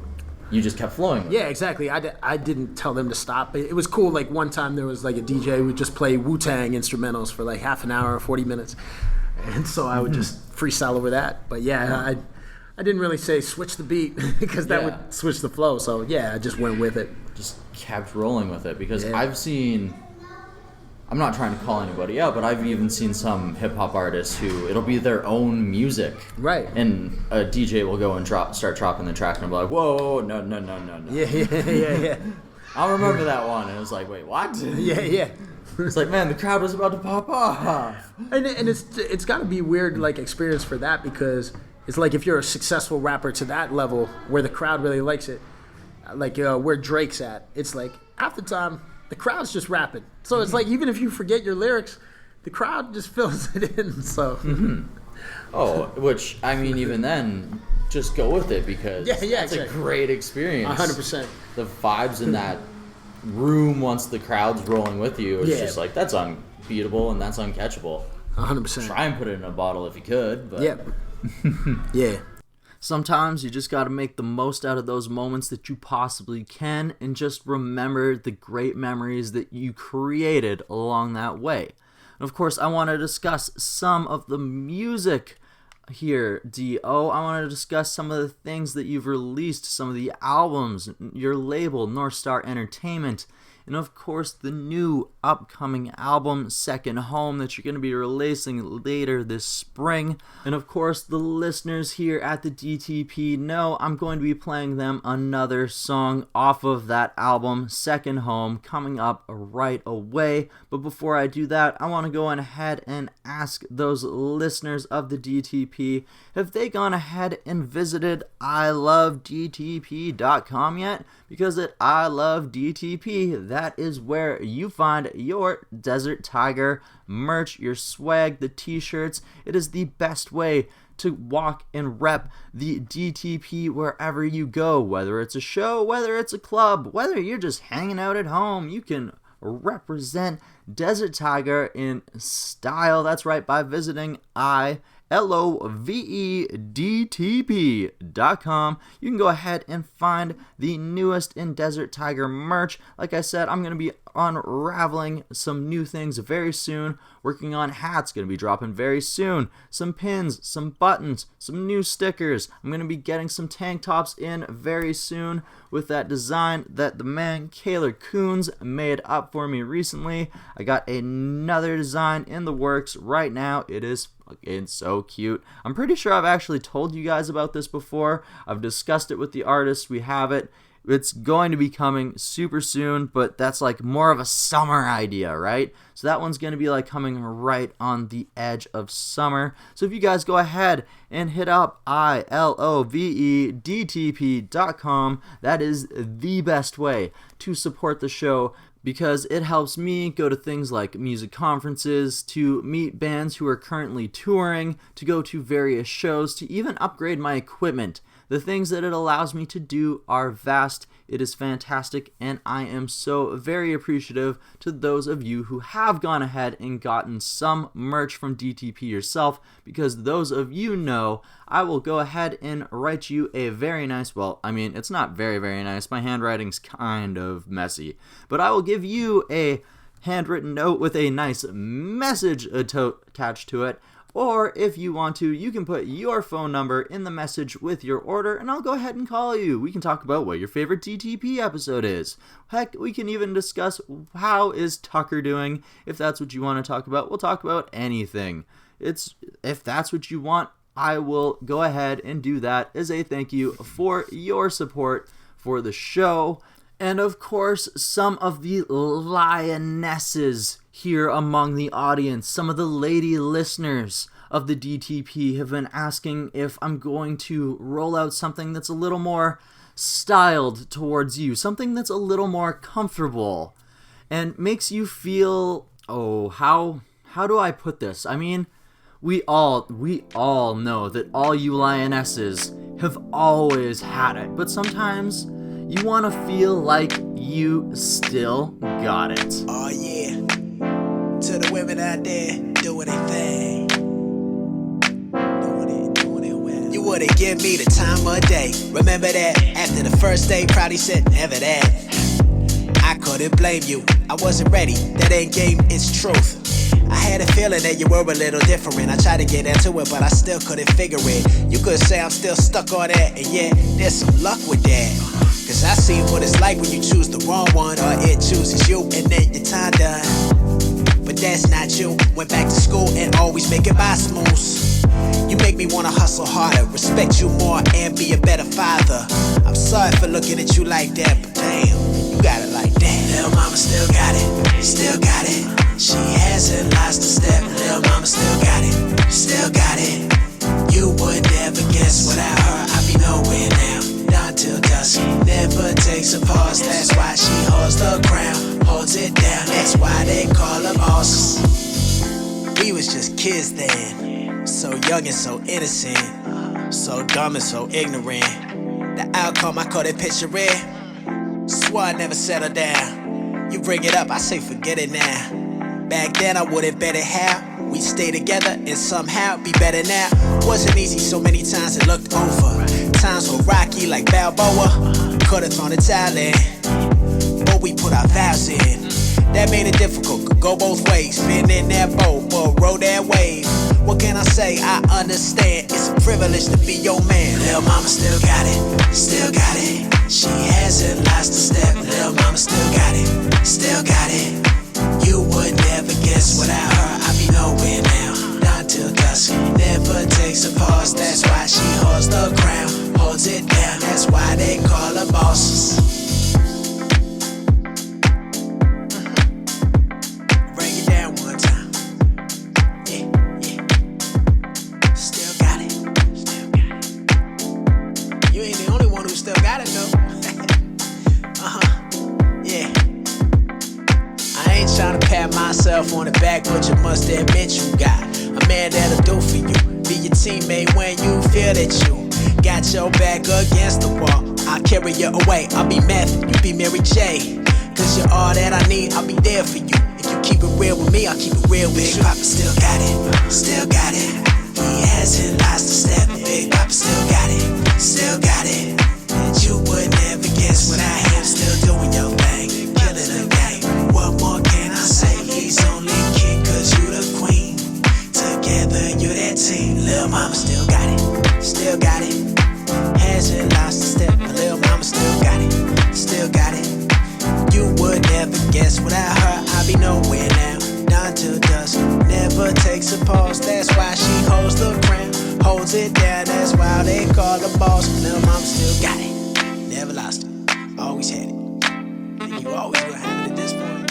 A: you just kept flowing with.
D: Yeah, exactly. I didn't tell them to stop. It was cool. Like one time there was like a DJ who would just play Wu-Tang instrumentals for like half an hour or 40 minutes. And so I would just freestyle over that. But yeah, I didn't really say switch the beat because that would switch the flow. So yeah, I just went with it.
A: Just kept rolling with it because I've seen, I'm not trying to call anybody out, but I've even seen some hip-hop artists who it'll be their own music.
D: Right.
A: And a DJ will go and start dropping the track and I'll be like, whoa, no.
D: Yeah.
A: I remember that one. And it was like, wait, what?
D: Yeah.
A: It's like, man, the crowd was about to pop off.
D: And it's got to be weird, like, experience for that, because it's like if you're a successful rapper to that level where the crowd really likes it, like where Drake's at, it's like half the time the crowd's just rapping. So it's like even if you forget your lyrics, the crowd just fills it in. So.
A: Oh, which, I mean, even then, just go with it because it's
D: exactly.
A: a great experience.
D: 100%.
A: The vibes in that room once the crowd's rolling with you, it's just like, that's unbeatable and that's uncatchable.
D: 100%.
A: Try and put it in a bottle if you could. But.
D: Yeah.
A: Sometimes you just got to make the most out of those moments that you possibly can and just remember the great memories that you created along that way. And of course, I want to discuss some of the music here, D.O. I want to discuss some of the things that you've released, some of the albums, your label, North Star Entertainment, and of course the new upcoming album, Second Home, that you're going to be releasing later this spring. And of course the listeners here at the DTP know I'm going to be playing them another song off of that album, Second Home, coming up right away. But before I do that, I want to go on ahead and ask those listeners of the DTP, have they gone ahead and visited ilovedtp.com yet? Because at I Love DTP, that is where you find your Desert Tiger merch, your swag, the t-shirts. It is the best way to walk and rep the DTP wherever you go, whether it's a show, whether it's a club, whether you're just hanging out at home. You can represent Desert Tiger in style. That's right, by visiting ilovedtp.com. You can go ahead and find the newest in Desert Tiger merch. Like I said, I'm going to be unraveling some new things very soon. Working on hats, going to be dropping very soon. Some pins, some buttons, some new stickers. I'm going to be getting some tank tops in very soon with that design that the man Kaylor Coons made up for me recently. I got another design in the works right now. It is fucking so cute. I'm pretty sure I've actually told you guys about this before. I've discussed it with the artist. We have it. It's going to be coming super soon, but that's like more of a summer idea, right? So that one's going to be like coming right on the edge of summer. So if you guys go ahead and hit up ilovedtp.com, that is the best way to support the show, because it helps me go to things like music conferences, to meet bands who are currently touring, to go to various shows, to even upgrade my equipment. The things that it allows me to do are vast. It is fantastic, and I am so very appreciative to those of you who have gone ahead and gotten some merch from DTP yourself, because those of you know I will go ahead and write you a very nice, well, I mean, it's not very, very nice. My handwriting's kind of messy, but I will give you a handwritten note with a nice message attached to it. Or if you want to, you can put your phone number in the message with your order, and I'll go ahead and call you. We can talk about what your favorite DTP episode is. Heck, we can even discuss how is Tucker doing. If that's what you want to talk about, we'll talk about anything. If that's what you want, I will go ahead and do that as a thank you for your support for the show. And of course, some of the lionesses here among the audience, some of the lady listeners of the DTP have been asking if I'm going to roll out something that's a little more styled towards you, something that's a little more comfortable and makes you feel, how do I put this? I mean, we all know that all you lionesses have always had it, but sometimes you want to feel like you still got it.
B: Oh yeah, to the women out there doing their thing, doing it well. You wouldn't give me the time of day. Remember that after the first day, probably said never that. I couldn't blame you, I wasn't ready. That ain't game, it's truth. I had a feeling that you were a little different. I tried to get into it, but I still couldn't figure it. You could say I'm still stuck on that, and yet there's some luck with that. Cause I see what it's like when you choose the wrong one, or it chooses you and then your time done. But that's not you. Went back to school and always make it by smooth. You make me wanna hustle harder, respect you more, and be a better father. I'm sorry for looking at you like that, but damn, you got it like like that. Lil' mama still got it, still got it. She hasn't lost a step. Lil' mama still got it, still got it. You would never guess without her, I'd be nowhere now. Down till dusk, never takes a pause. That's why she holds the crown, holds it down. That's why they call her boss. We was just kids then, so young and so innocent, so dumb and so ignorant. The outcome, I call it picturing. Swore I never settle down. You bring it up, I say forget it now. Back then I wouldn't bet it how we stay together and somehow be better now. Wasn't easy, so many times it looked over. Times were rocky like Balboa. Could've thrown the towel in, but we put our vows in. That made it difficult, could go both ways. Been in that boat, but rode that wave. What can I say? I understand. It's a privilege to be your man. Lil' mama still got it, still got it. She hasn't lost a step. Lil' mama still got it, still got it. You would never guess without her, I'd be nowhere now. Down till dusk, never takes a pause. That's why she holds the crown, holds it down. That's why they call her bosses. Myself on the back, but you must admit you got a man that'll do for you. Be your teammate when you feel that you got your back against the wall. I'll carry you away, I'll be meth, you be Mary J. Cause you're all that I need, I'll be there for you. If you keep it real with me, I'll keep it real with you. Big Papa still got it, still got it. He hasn't lost a step. Big Papa still got it, still got it. And you would never guess without him still doing your thing, killing the game. What more can I say? He's only king cause you the queen. Together you're that team. Lil' mama still got it, still got it. Hasn't lost a step, but lil' mama still got it, still got it. You would never guess without her, I'd be nowhere now. Down till dusk, never takes a pause. That's why she holds the crown, holds it down. That's why they call her boss. Lil' mama still got it, never lost it, always had it. And you always will have it at this point.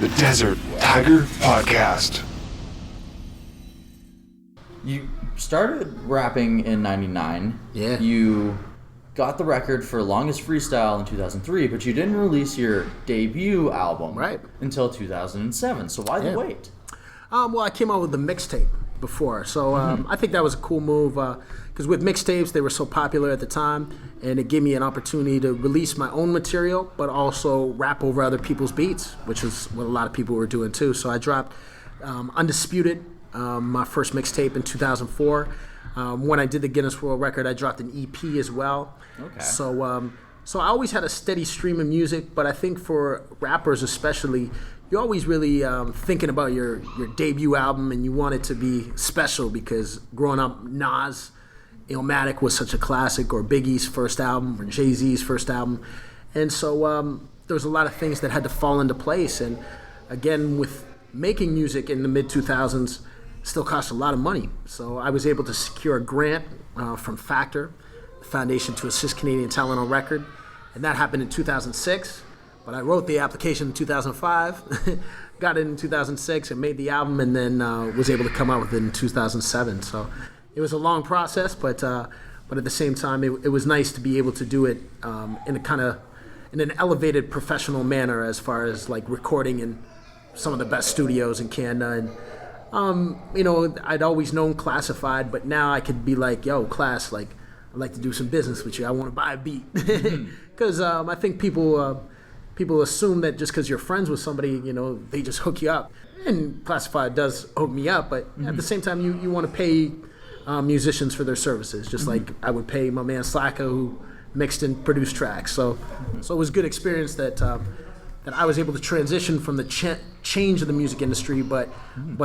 C: The Desert Tiger Podcast.
A: You started rapping in 99.
D: Yeah.
A: You got the record for Longest Freestyle in 2003, but you didn't release your debut album until 2007. So why the wait?
D: Well, I came out with the mixtape before, so I think that was a cool move because with mixtapes, they were so popular at the time, and it gave me an opportunity to release my own material, but also rap over other people's beats, which was what a lot of people were doing too. So I dropped Undisputed, my first mixtape in 2004. When I did the Guinness World Record, I dropped an EP as well.
A: Okay.
D: So I always had a steady stream of music, but I think for rappers especially, you're always really thinking about your debut album, and you want it to be special because growing up, Nas, Illmatic was such a classic, or Biggie's first album, or Jay-Z's first album. And so there was a lot of things that had to fall into place. And again, with making music in the mid-2000s, still cost a lot of money. So I was able to secure a grant from Factor, the Foundation to Assist Canadian Talent on Record. And that happened in 2006. But I wrote the application in 2005, got it in 2006, and made the album, and then was able to come out with it in 2007. So it was a long process, but at the same time, it was nice to be able to do it in an elevated professional manner, as far as like recording in some of the best studios in Canada. And I'd always known Classified, but now I could be like, yo, Class, like, I'd like to do some business with you. I want to buy a beat, because I think people assume that just because you're friends with somebody, they just hook you up. And Classified does hook me up, but at the same time, you want to pay musicians for their services, just like I would pay my man Slacka, who mixed and produced tracks. So it was a good experience that I was able to transition from the change of the music industry, but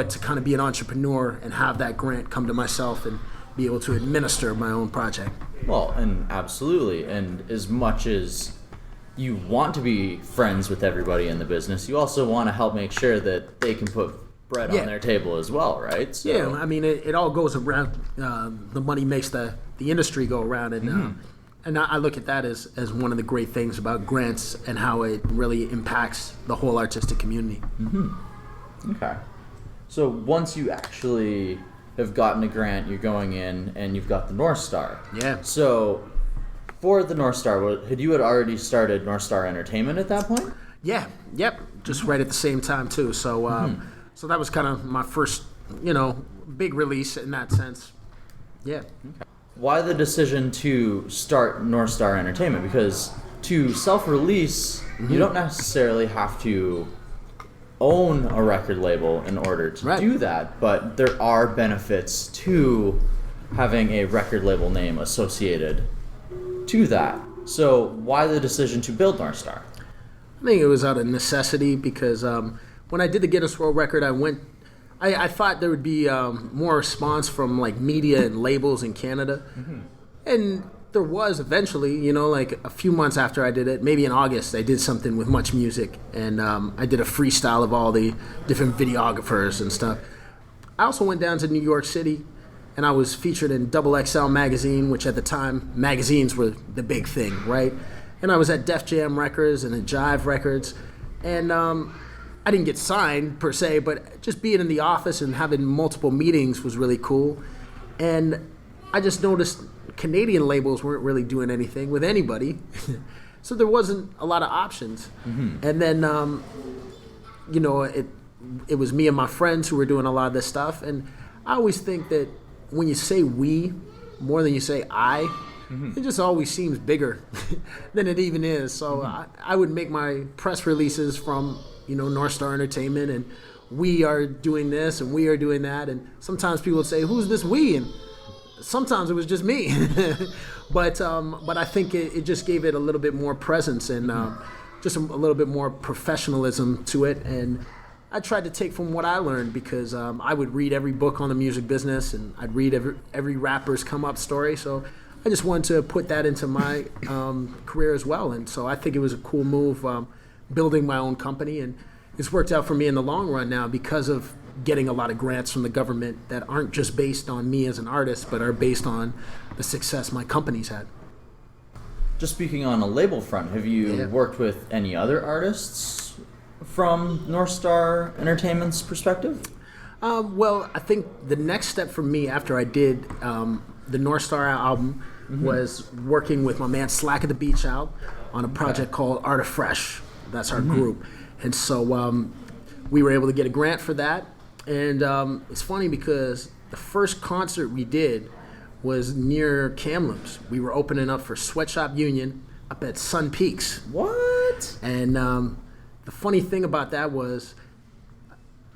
D: to kind of be an entrepreneur and have that grant come to myself and be able to administer my own project.
A: Well, and absolutely. And as much as you want to be friends with everybody in the business. You also want to help make sure that they can put bread on their table as well, right? So,
D: yeah, I mean, it all goes around. The money makes the industry go around, and I look at that as one of the great things about grants and how it really impacts the whole artistic community.
A: Okay. So once you actually have gotten a grant, you're going in and you've got the North Star.
D: Yeah.
A: So for the North Star, had you already started North Star Entertainment at that point?
D: Yeah. Yep. Just right at the same time too. So so that was kind of my first, big release in that sense. Yeah.
A: Okay. Why the decision to start North Star Entertainment? Because to self-release, you don't necessarily have to own a record label in order to do that, but there are benefits to having a record label name associated to that. So why the decision to build North Star?
D: I think it was out of necessity because when I did the Guinness World Record, I thought there would be more response from like media and labels in Canada, and there was eventually. Like a few months after I did it, maybe in August, I did something with Much Music, and I did a freestyle of all the different videographers and stuff. I also went down to New York City, and I was featured in Double XL magazine, which at the time magazines were the big thing, right? And I was at Def Jam Records and at Jive Records, and I didn't get signed per se, but just being in the office and having multiple meetings was really cool. And I just noticed Canadian labels weren't really doing anything with anybody. So there wasn't a lot of options. And then, it was me and my friends who were doing a lot of this stuff. And I always think that when you say we more than you say I, it just always seems bigger than it even is. So I would make my press releases from North Star Entertainment, and we are doing this and we are doing that, and sometimes people would say, who's this we? And sometimes it was just me. but I think it just gave it a little bit more presence and just a little bit more professionalism to it. And I tried to take from what I learned because I would read every book on the music business, and I'd read every rapper's come up story. So I just wanted to put that into my career as well. And so I think it was a cool move, building my own company, and it's worked out for me in the long run now because of getting a lot of grants from the government that aren't just based on me as an artist, but are based on the success my company's had.
A: Just speaking on a label front, have you worked with any other artists from North Star Entertainment's perspective?
D: Well, I think the next step for me after I did the North Star album was working with my man Slack at the Beach out on a project called Art of Fresh. That's our group. And so we were able to get a grant for that. And it's funny because the first concert we did was near Kamloops. We were opening up for Sweatshop Union up at Sun Peaks.
A: What?
D: And the funny thing about that was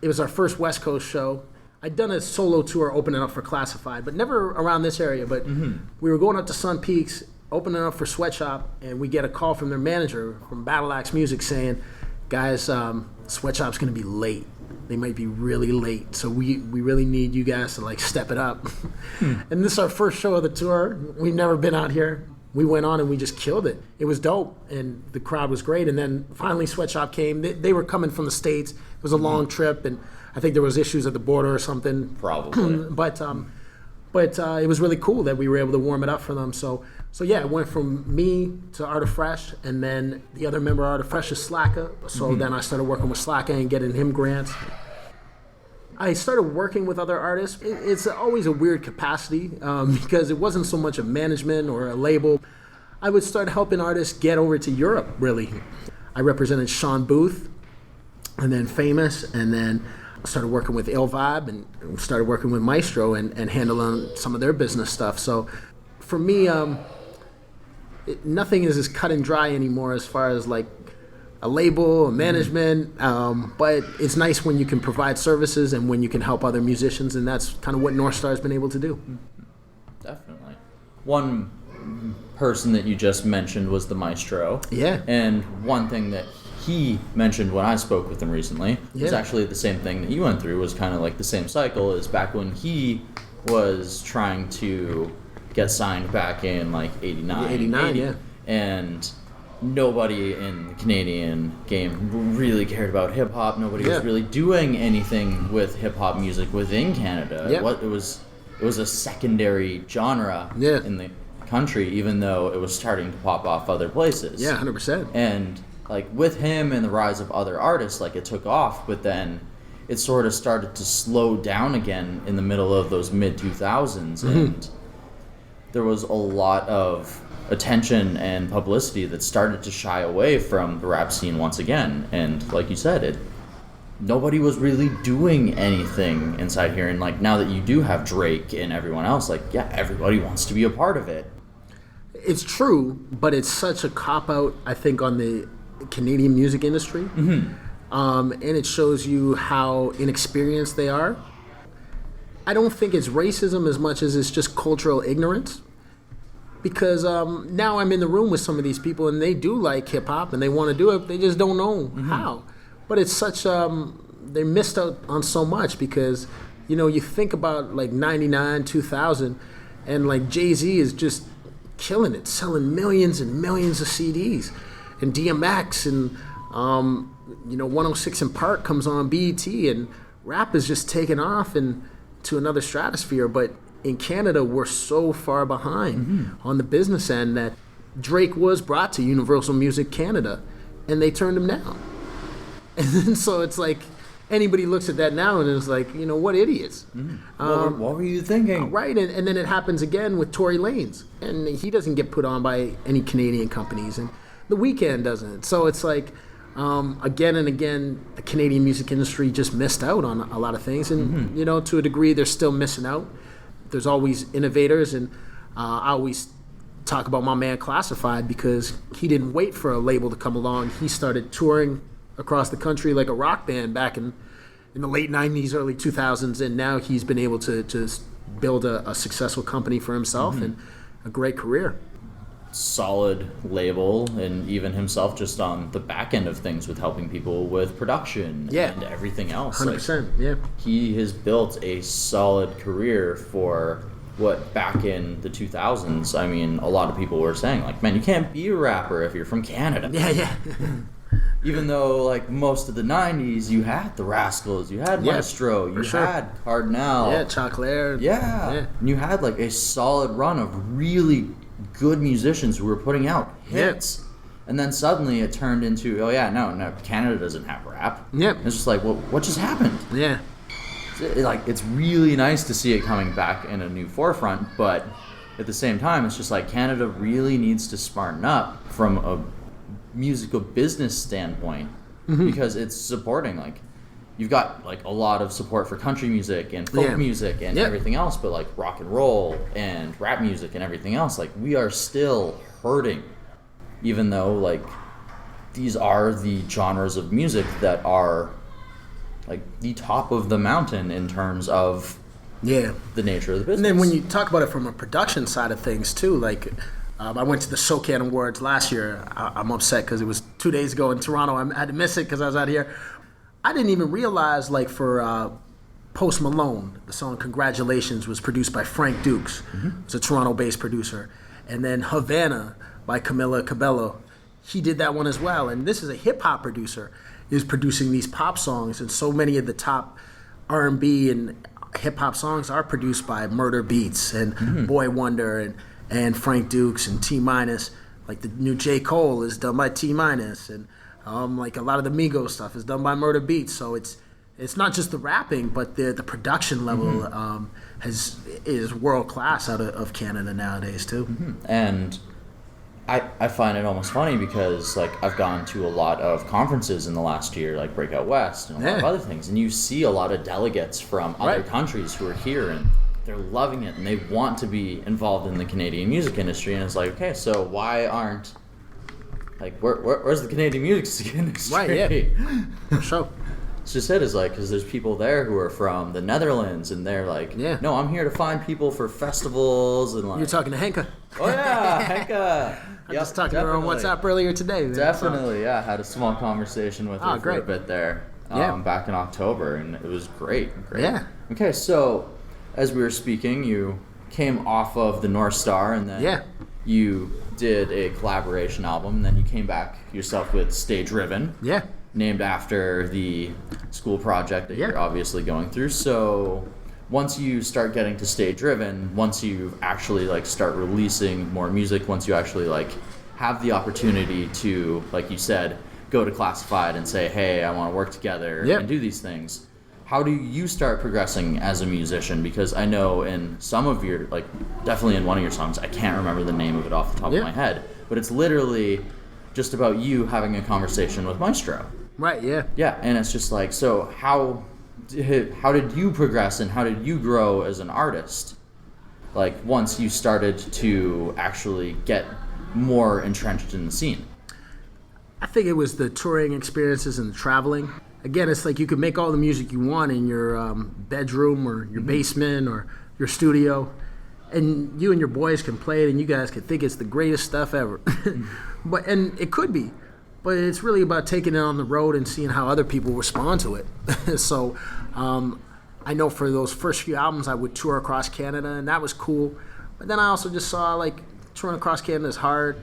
D: it was our first West Coast show. I'd done a solo tour opening up for Classified, but never around this area. But we were going up to Sun Peaks, opening up for Sweatshop, and we get a call from their manager from Battle Axe Music saying, guys, Sweatshop's going to be late. They might be really late, so we really need you guys to step it up. And this is our first show of the tour. We've never been out here. We went on and we just killed it. It was dope, and the crowd was great. And then finally Sweatshop came. They were coming from the States. It was a long trip, and I think there was issues at the border or something.
A: Probably.
D: But it was really cool that we were able to warm it up for them. So yeah, it went from me to Art of Fresh, and then the other member of Art of Fresh is Slacka. So then I started working with Slacka and getting him grants. I started working with other artists. It's always a weird capacity because it wasn't so much a management or a label. I would start helping artists get over to Europe, really. I represented Sean Booth and then Famous, and then I started working with Ill Vibe and started working with Maestro and handling some of their business stuff. So for me, nothing is as cut and dry anymore as far as a label, a management, but it's nice when you can provide services and when you can help other musicians, and that's kind of what North Star has been able to do.
A: Definitely. One person that you just mentioned was the Maestro.
D: Yeah.
A: And one thing that he mentioned when I spoke with him recently was actually the same thing that you went through, was kind of the same cycle, is back when he was trying to get signed back in 89.
D: 89, yeah.
A: And nobody in the Canadian game really cared about hip hop. Nobody was really doing anything with hip hop music within Canada. It was a secondary genre in the country, even though it was starting to pop off other places.
D: Yeah, 100%.
A: And like with him and the rise of other artists, like it took off, but then it sort of started to slow down again in the middle of those mid 2000s, and there was a lot of attention and publicity that started to shy away from the rap scene once again. And like you said, nobody was really doing anything inside here. And like now that you do have Drake and everyone else, like everybody wants to be a part of it.
D: It's true, but it's such a cop-out, I think, on the Canadian music industry. And it shows you how inexperienced they are. I don't think it's racism as much as it's just cultural ignorance. Because now I'm in the room with some of these people, and they do like hip-hop, and they want to do it, they just don't know how. But it's such, they missed out on so much because, you know, you think about like 99, 2000, and like Jay-Z is just killing it, selling millions and millions of CDs, and DMX and 106 in Park comes on BET, and rap is just taking off and to another stratosphere. But in Canada, we're so far behind on the business end that Drake was brought to Universal Music Canada, and they turned him down. And then so it's like anybody looks at that now and is like, you know, what idiots.
A: What were you thinking?
D: Right, and then it happens again with Tory Lanez, and he doesn't get put on by any Canadian companies, and The Weeknd doesn't. So it's like, again and again, the Canadian music industry just missed out on a lot of things, and you know, to a degree, they're still missing out. There's always innovators, and I always talk about my man Classified because he didn't wait for a label to come along. He started touring across the country like a rock band back in the late 90s, early 2000s, and now he's been able to build a successful company for himself and a great career.
A: Solid label, and even himself just on the back end of things with helping people with production and everything else.
D: 100%,
A: He has built a solid career for what back in the 2000s, I mean, a lot of people were saying, like, man, you can't be a rapper if you're from Canada. Even though, like, most of the 90s, you had the Rascals, you had Maestro, you had Cardinal.
D: Choclair.
A: And you had, like, a solid run of really good musicians who were putting out hits. And then suddenly it turned into, no, Canada doesn't have rap. It's just like, well, what just happened? It's really nice to see it coming back in a new forefront, but at the same time, it's just like Canada really needs to smarten up from a musical business standpoint, because it's supporting, like, you've got like a lot of support for country music and folk music and everything else, but like rock and roll and rap music and everything else, like, we are still hurting, even though like these are the genres of music that are like the top of the mountain in terms of the nature of the business.
D: And then when you talk about it from a production side of things too, like I went to the SOCAN Awards last year. I'm upset because it was 2 days ago in Toronto. I had to miss it because I was out here. I didn't even realize, like, for Post Malone, the song Congratulations was produced by Frank Dukes. It's a Toronto-based producer. And then Havana by Camila Cabello, he did that one as well. And this is a hip-hop producer, is producing these pop songs. And so many of the top R&B and hip-hop songs are produced by Murder Beats and Boy Wonder and Frank Dukes and T-Minus. Like the new J. Cole is done by T-Minus, and like a lot of the Migos stuff is done by Murder Beats. So it's not just the rapping, but the production level is world class out of Canada nowadays too.
A: And I find it almost funny because like I've gone to a lot of conferences in the last year, like Breakout West and a lot of other things, and you see a lot of delegates from other countries who are here, and they're loving it and they want to be involved in the Canadian music industry. And it's like, okay, so why aren't, like, where's the Canadian music industry?
D: For sure.
A: It's just it is like, because there's people there who are from the Netherlands, and they're like, no, I'm here to find people for festivals, and like,
D: you're talking to Henka.
A: Oh yeah, Henka.
D: I was talking to her on WhatsApp earlier today. Man.
A: Definitely, I had a small conversation with her for a bit there, back in October, and it was great.
D: Yeah.
A: Okay, so as we were speaking, you came off of the North Star, and then you did a collaboration album, and then you came back yourself with Stay Driven.
D: Yeah.
A: Named after the school project that you're obviously going through. So once you start getting to Stay Driven, once you actually like start releasing more music, once you actually like have the opportunity to, like you said, go to Classified and say, hey, I want to work together and do these things, how do you start progressing as a musician? Because I know in some of your, like definitely in one of your songs, I can't remember the name of it off the top of my head, but it's literally just about you having a conversation with Maestro.
D: Right, yeah.
A: Yeah, and it's just like, so how did you progress and how did you grow as an artist? Like once you started to actually get more entrenched in the scene.
D: I think it was the touring experiences and the traveling. Again, it's like you could make all the music you want in your bedroom or your basement or your studio, and you and your boys can play it and you guys can think it's the greatest stuff ever. And it could be. But it's really about taking it on the road and seeing how other people respond to it. So I know for those first few albums, I would tour across Canada, and that was cool. But then I also just saw, like, touring across Canada is hard.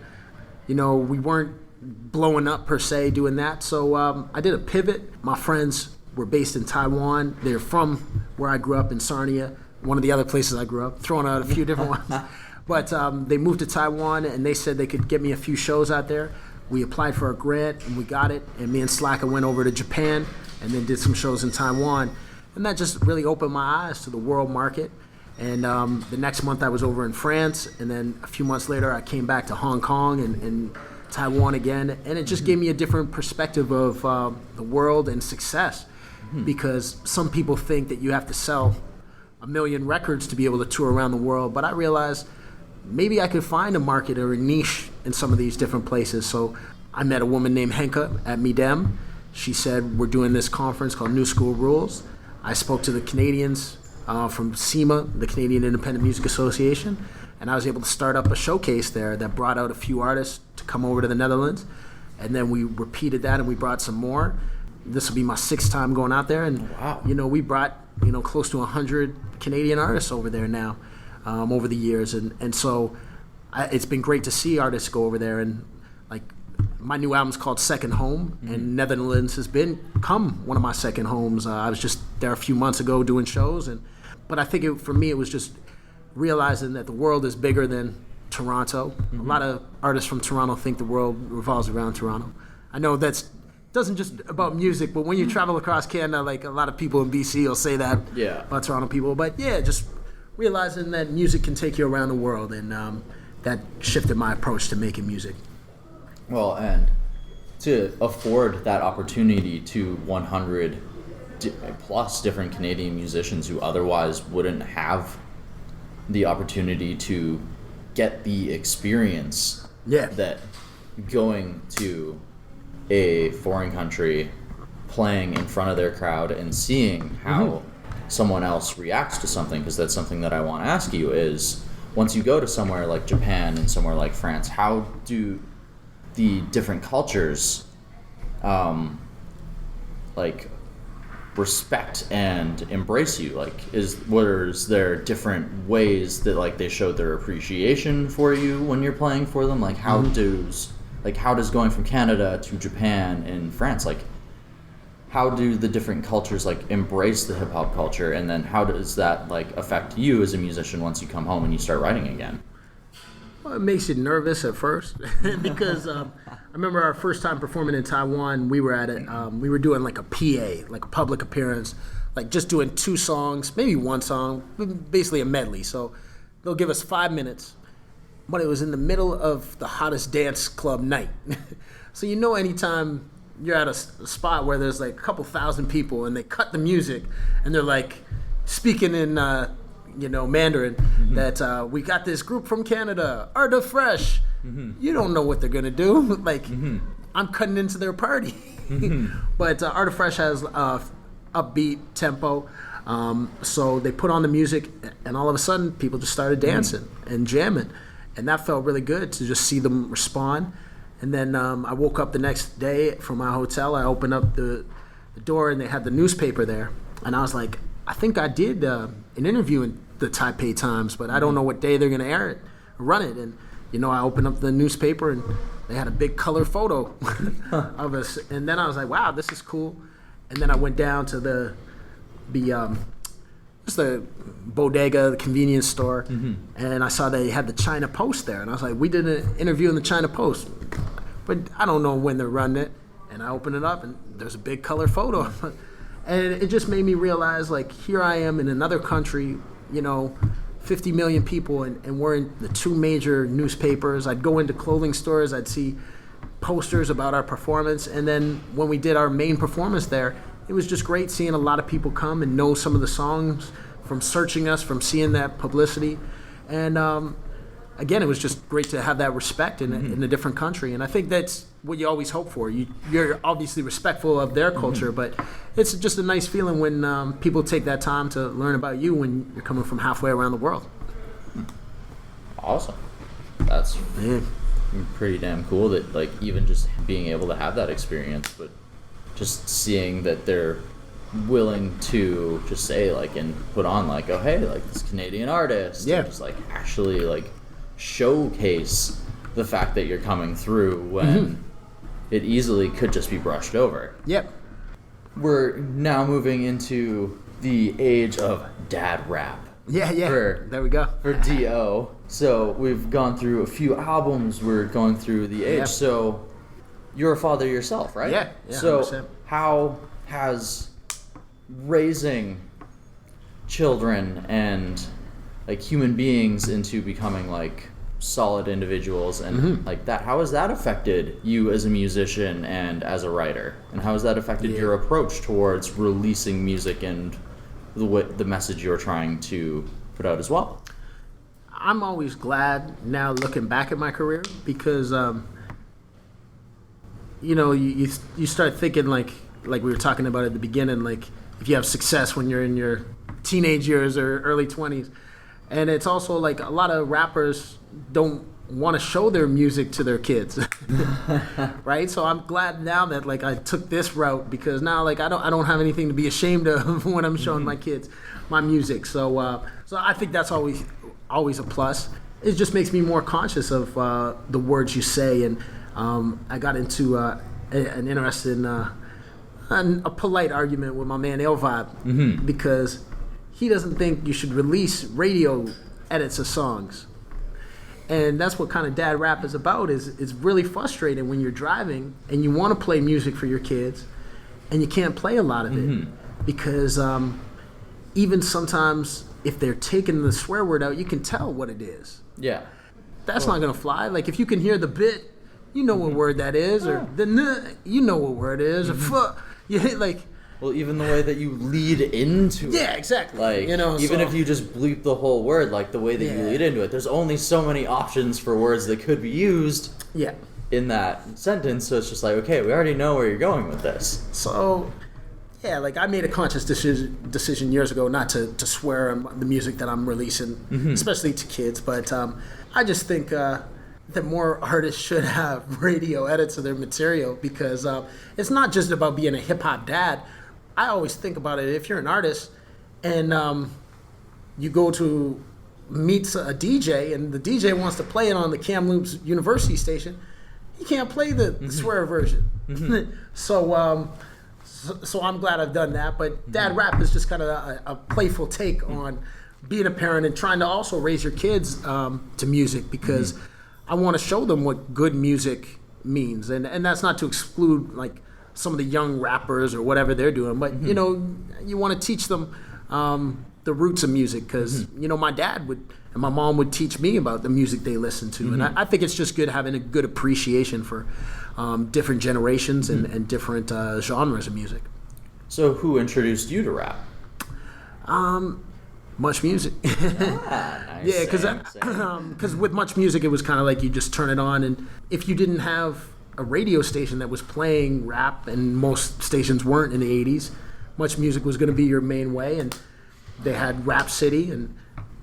D: You know, we weren't blowing up, per se, doing that. So I did a pivot. My friends were based in Taiwan. They're from where I grew up in Sarnia, one of the other places I grew up, throwing out a few different ones. But they moved to Taiwan, and they said they could get me a few shows out there. We applied for a grant, and we got it. And me and Slacker went over to Japan and then did some shows in Taiwan. And that just really opened my eyes to the world market. And the next month I was over in France. And then a few months later I came back to Hong Kong and Taiwan again. And it just gave me a different perspective of the world and success. Because some people think that you have to sell 1 million records to be able to tour around the world. But I realized maybe I could find a market or a niche in some of these different places. So I met a woman named Henka at Midem. She said, we're doing this conference called New School Rules. I spoke to the Canadians from CIMA, the Canadian Independent Music Association, and I was able to start up a showcase there that brought out a few artists to come over to the Netherlands. And then we repeated that and we brought some more. This will be my 6th time going out there. And, we brought, close to 100 Canadian artists over there now. Over the years, and so it's been great to see artists go over there. And like my new album's called Second Home, and Netherlands has become one of my second homes. I was just there a few months ago doing shows, but I think for me it was just realizing that the world is bigger than Toronto. A lot of artists from Toronto think the world revolves around Toronto. I know that's doesn't just about music, but when you travel across Canada, like a lot of people in BC will say that about Toronto people. But yeah, just realizing that music can take you around the world, and that shifted my approach to making music.
A: Well, and to afford that opportunity to 100 plus different Canadian musicians who otherwise wouldn't have the opportunity to get the experience that going to a foreign country, playing in front of their crowd and seeing how someone else reacts to something, because that's something that I want to ask you is, once you go to somewhere like Japan and somewhere like France, how do the different cultures respect and embrace you? Like, is there different ways that like they showed their appreciation for you when you're playing for them? Like how does going from Canada to Japan and France, like how do the different cultures like embrace the hip hop culture, and then how does that like affect you as a musician once you come home and you start writing again?
D: Well, it makes you nervous at first because I remember our first time performing in Taiwan. We were at it. We were doing like a PA, like a public appearance, like just doing 2 songs, maybe 1 song, basically a medley. So they'll give us 5 minutes, but it was in the middle of the hottest dance club night. So anytime you're at a spot where there's like a couple thousand people and they cut the music and they're like speaking in Mandarin, that we got this group from Canada, Arda Fresh. You don't know what they're gonna do. Like I'm cutting into their party. But Arda Fresh has upbeat tempo, so they put on the music and all of a sudden people just started dancing and jamming, and that felt really good to just see them respond. And then I woke up the next day from my hotel. I opened up the door and they had the newspaper there, and I was like, I think I did an interview in the Taipei Times, but I don't know what day they're gonna air it, run it. And I opened up the newspaper and they had a big color photo of us. And then I was like, wow, this is cool. And then I went down to the bodega, the convenience store, and I saw they had the China Post there. And I was like, we did an interview in the China Post, but I don't know when they're running it. And I opened it up and there's a big color photo. And it just made me realize, like, here I am in another country, 50 million people, and we're in the two major newspapers. I'd go into clothing stores, I'd see posters about our performance, and then when we did our main performance there, it was just great seeing a lot of people come and know some of the songs from searching us, from seeing that publicity. And again, it was just great to have that respect in a different country. And I think that's what you always hope for. You're obviously respectful of their culture, but it's just a nice feeling when people take that time to learn about you when you're coming from halfway around the world.
A: Awesome. That's pretty damn cool that, like, even just being able to have that experience, but just seeing that they're willing to just say, like, and put on, like, oh, hey, like, this Canadian artist.
D: Yeah.
A: And just, like, actually, like, showcase the fact that you're coming through when it easily could just be brushed over.
D: Yep.
A: We're now moving into the age of dad rap.
D: Yeah. There we go.
A: For D.O. So we've gone through a few albums. We're going through the age.
D: Yeah.
A: So you're a father yourself, right?
D: Yeah,
A: So
D: 100%.
A: how has raising children and, like, human beings into becoming, like, solid individuals and like that, how has that affected you as a musician and as a writer? And how has that affected your approach towards releasing music and the message you're trying to put out as well?
D: I'm always glad now looking back at my career because, you start thinking like we were talking about at the beginning, like if you have success when you're in your teenage years or early 20s. And it's also like a lot of rappers don't want to show their music to their kids, right? So I'm glad now that, like, I took this route because now, like, I don't have anything to be ashamed of when I'm showing my kids my music. So I think that's always a plus. It just makes me more conscious of the words you say, and I got into an interesting, a polite argument with my man Il Vibe because he doesn't think you should release radio edits of songs. And that's what kind of dad rap is about. It's really frustrating when you're driving and you want to play music for your kids and you can't play a lot of it because even sometimes if they're taking the swear word out, you can tell what it is.
A: Yeah.
D: That's not going to fly. Like, if you can hear the bit, you know what word that is, or the you know what word it is, or fuck. Like,
A: well, even the way that you lead into it.
D: Yeah, exactly.
A: Like, even if you just bleep the whole word, like the way that you lead into it, there's only so many options for words that could be used in that sentence. So it's just like, okay, we already know where you're going with this.
D: So, yeah, like I made a conscious decision years ago not to swear on the music that I'm releasing, especially to kids. But I just think that more artists should have radio edits of their material because it's not just about being a hip-hop dad. I always think about it, if you're an artist and you go to meet a DJ and the DJ wants to play it on the Kamloops University station, you can't play the swear version. So I'm glad I've done that. But dad rap is just kind of a playful take on being a parent and trying to also raise your kids to music because I want to show them what good music means. And that's not to exclude, like, some of the young rappers or whatever they're doing, but you want to teach them the roots of music because my dad would and my mom would teach me about the music they listen to, and I think it's just good having a good appreciation for different generations and different genres of music.
A: So who introduced you to rap?
D: Much Music.
A: Nice.
D: Yeah, because with Much Music it was kind of like you just turn it on, and if you didn't have a radio station that was playing rap, and most stations weren't in the 80s, Much Music was going to be your main way, and they had Rap City, and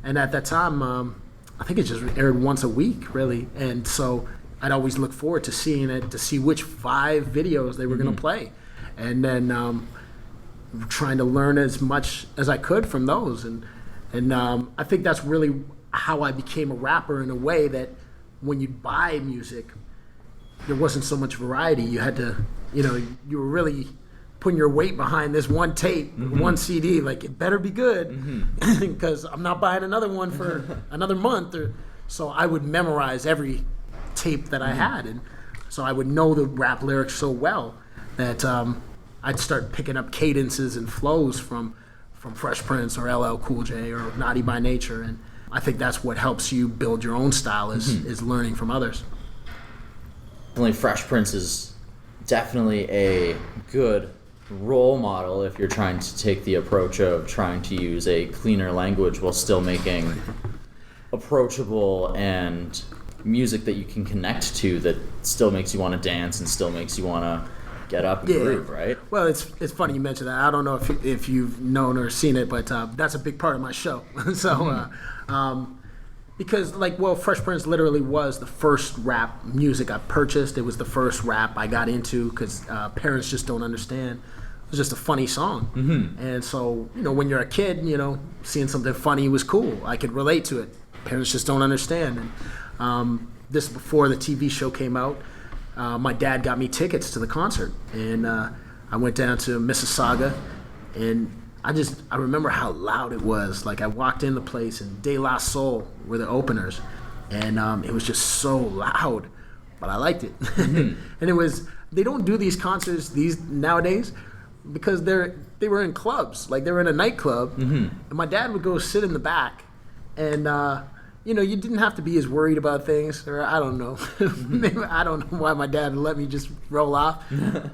D: at that time, I think it just aired once a week, really, and so I'd always look forward to seeing it, to see which 5 videos they were going to play, and then trying to learn as much as I could from those, and I think that's really how I became a rapper in a way that when you buy music, there wasn't so much variety. You had to, you were really putting your weight behind this one tape, one CD. Like, it better be good, because I'm not buying another one for another month. So I would memorize every tape that I had, and so I would know the rap lyrics so well that I'd start picking up cadences and flows from Fresh Prince or LL Cool J or Naughty by Nature, and I think that's what helps you build your own style is learning from others.
A: Definitely, Fresh Prince is definitely a good role model if you're trying to take the approach of trying to use a cleaner language while still making approachable and music that you can connect to that still makes you want to dance and still makes you want to get up and groove, right?
D: Well, it's funny you mentioned that. I don't know if you've known or seen it, but that's a big part of my show. So, because Fresh Prince literally was the first rap music I purchased. It was the first rap I got into because parents just don't understand. It was just a funny song. And so, when you're a kid, seeing something funny was cool. I could relate to it. Parents just don't understand. And this before the TV show came out. My dad got me tickets to the concert, and I went down to Mississauga, and I remember how loud it was. Like, I walked in the place, and De La Soul were the openers, and it was just so loud, but I liked it. And they don't do these concerts nowadays because they were in clubs, like they were in a nightclub, and my dad would go sit in the back, and you didn't have to be as worried about things, or I don't know. Maybe, I don't know why my dad let me just roll off,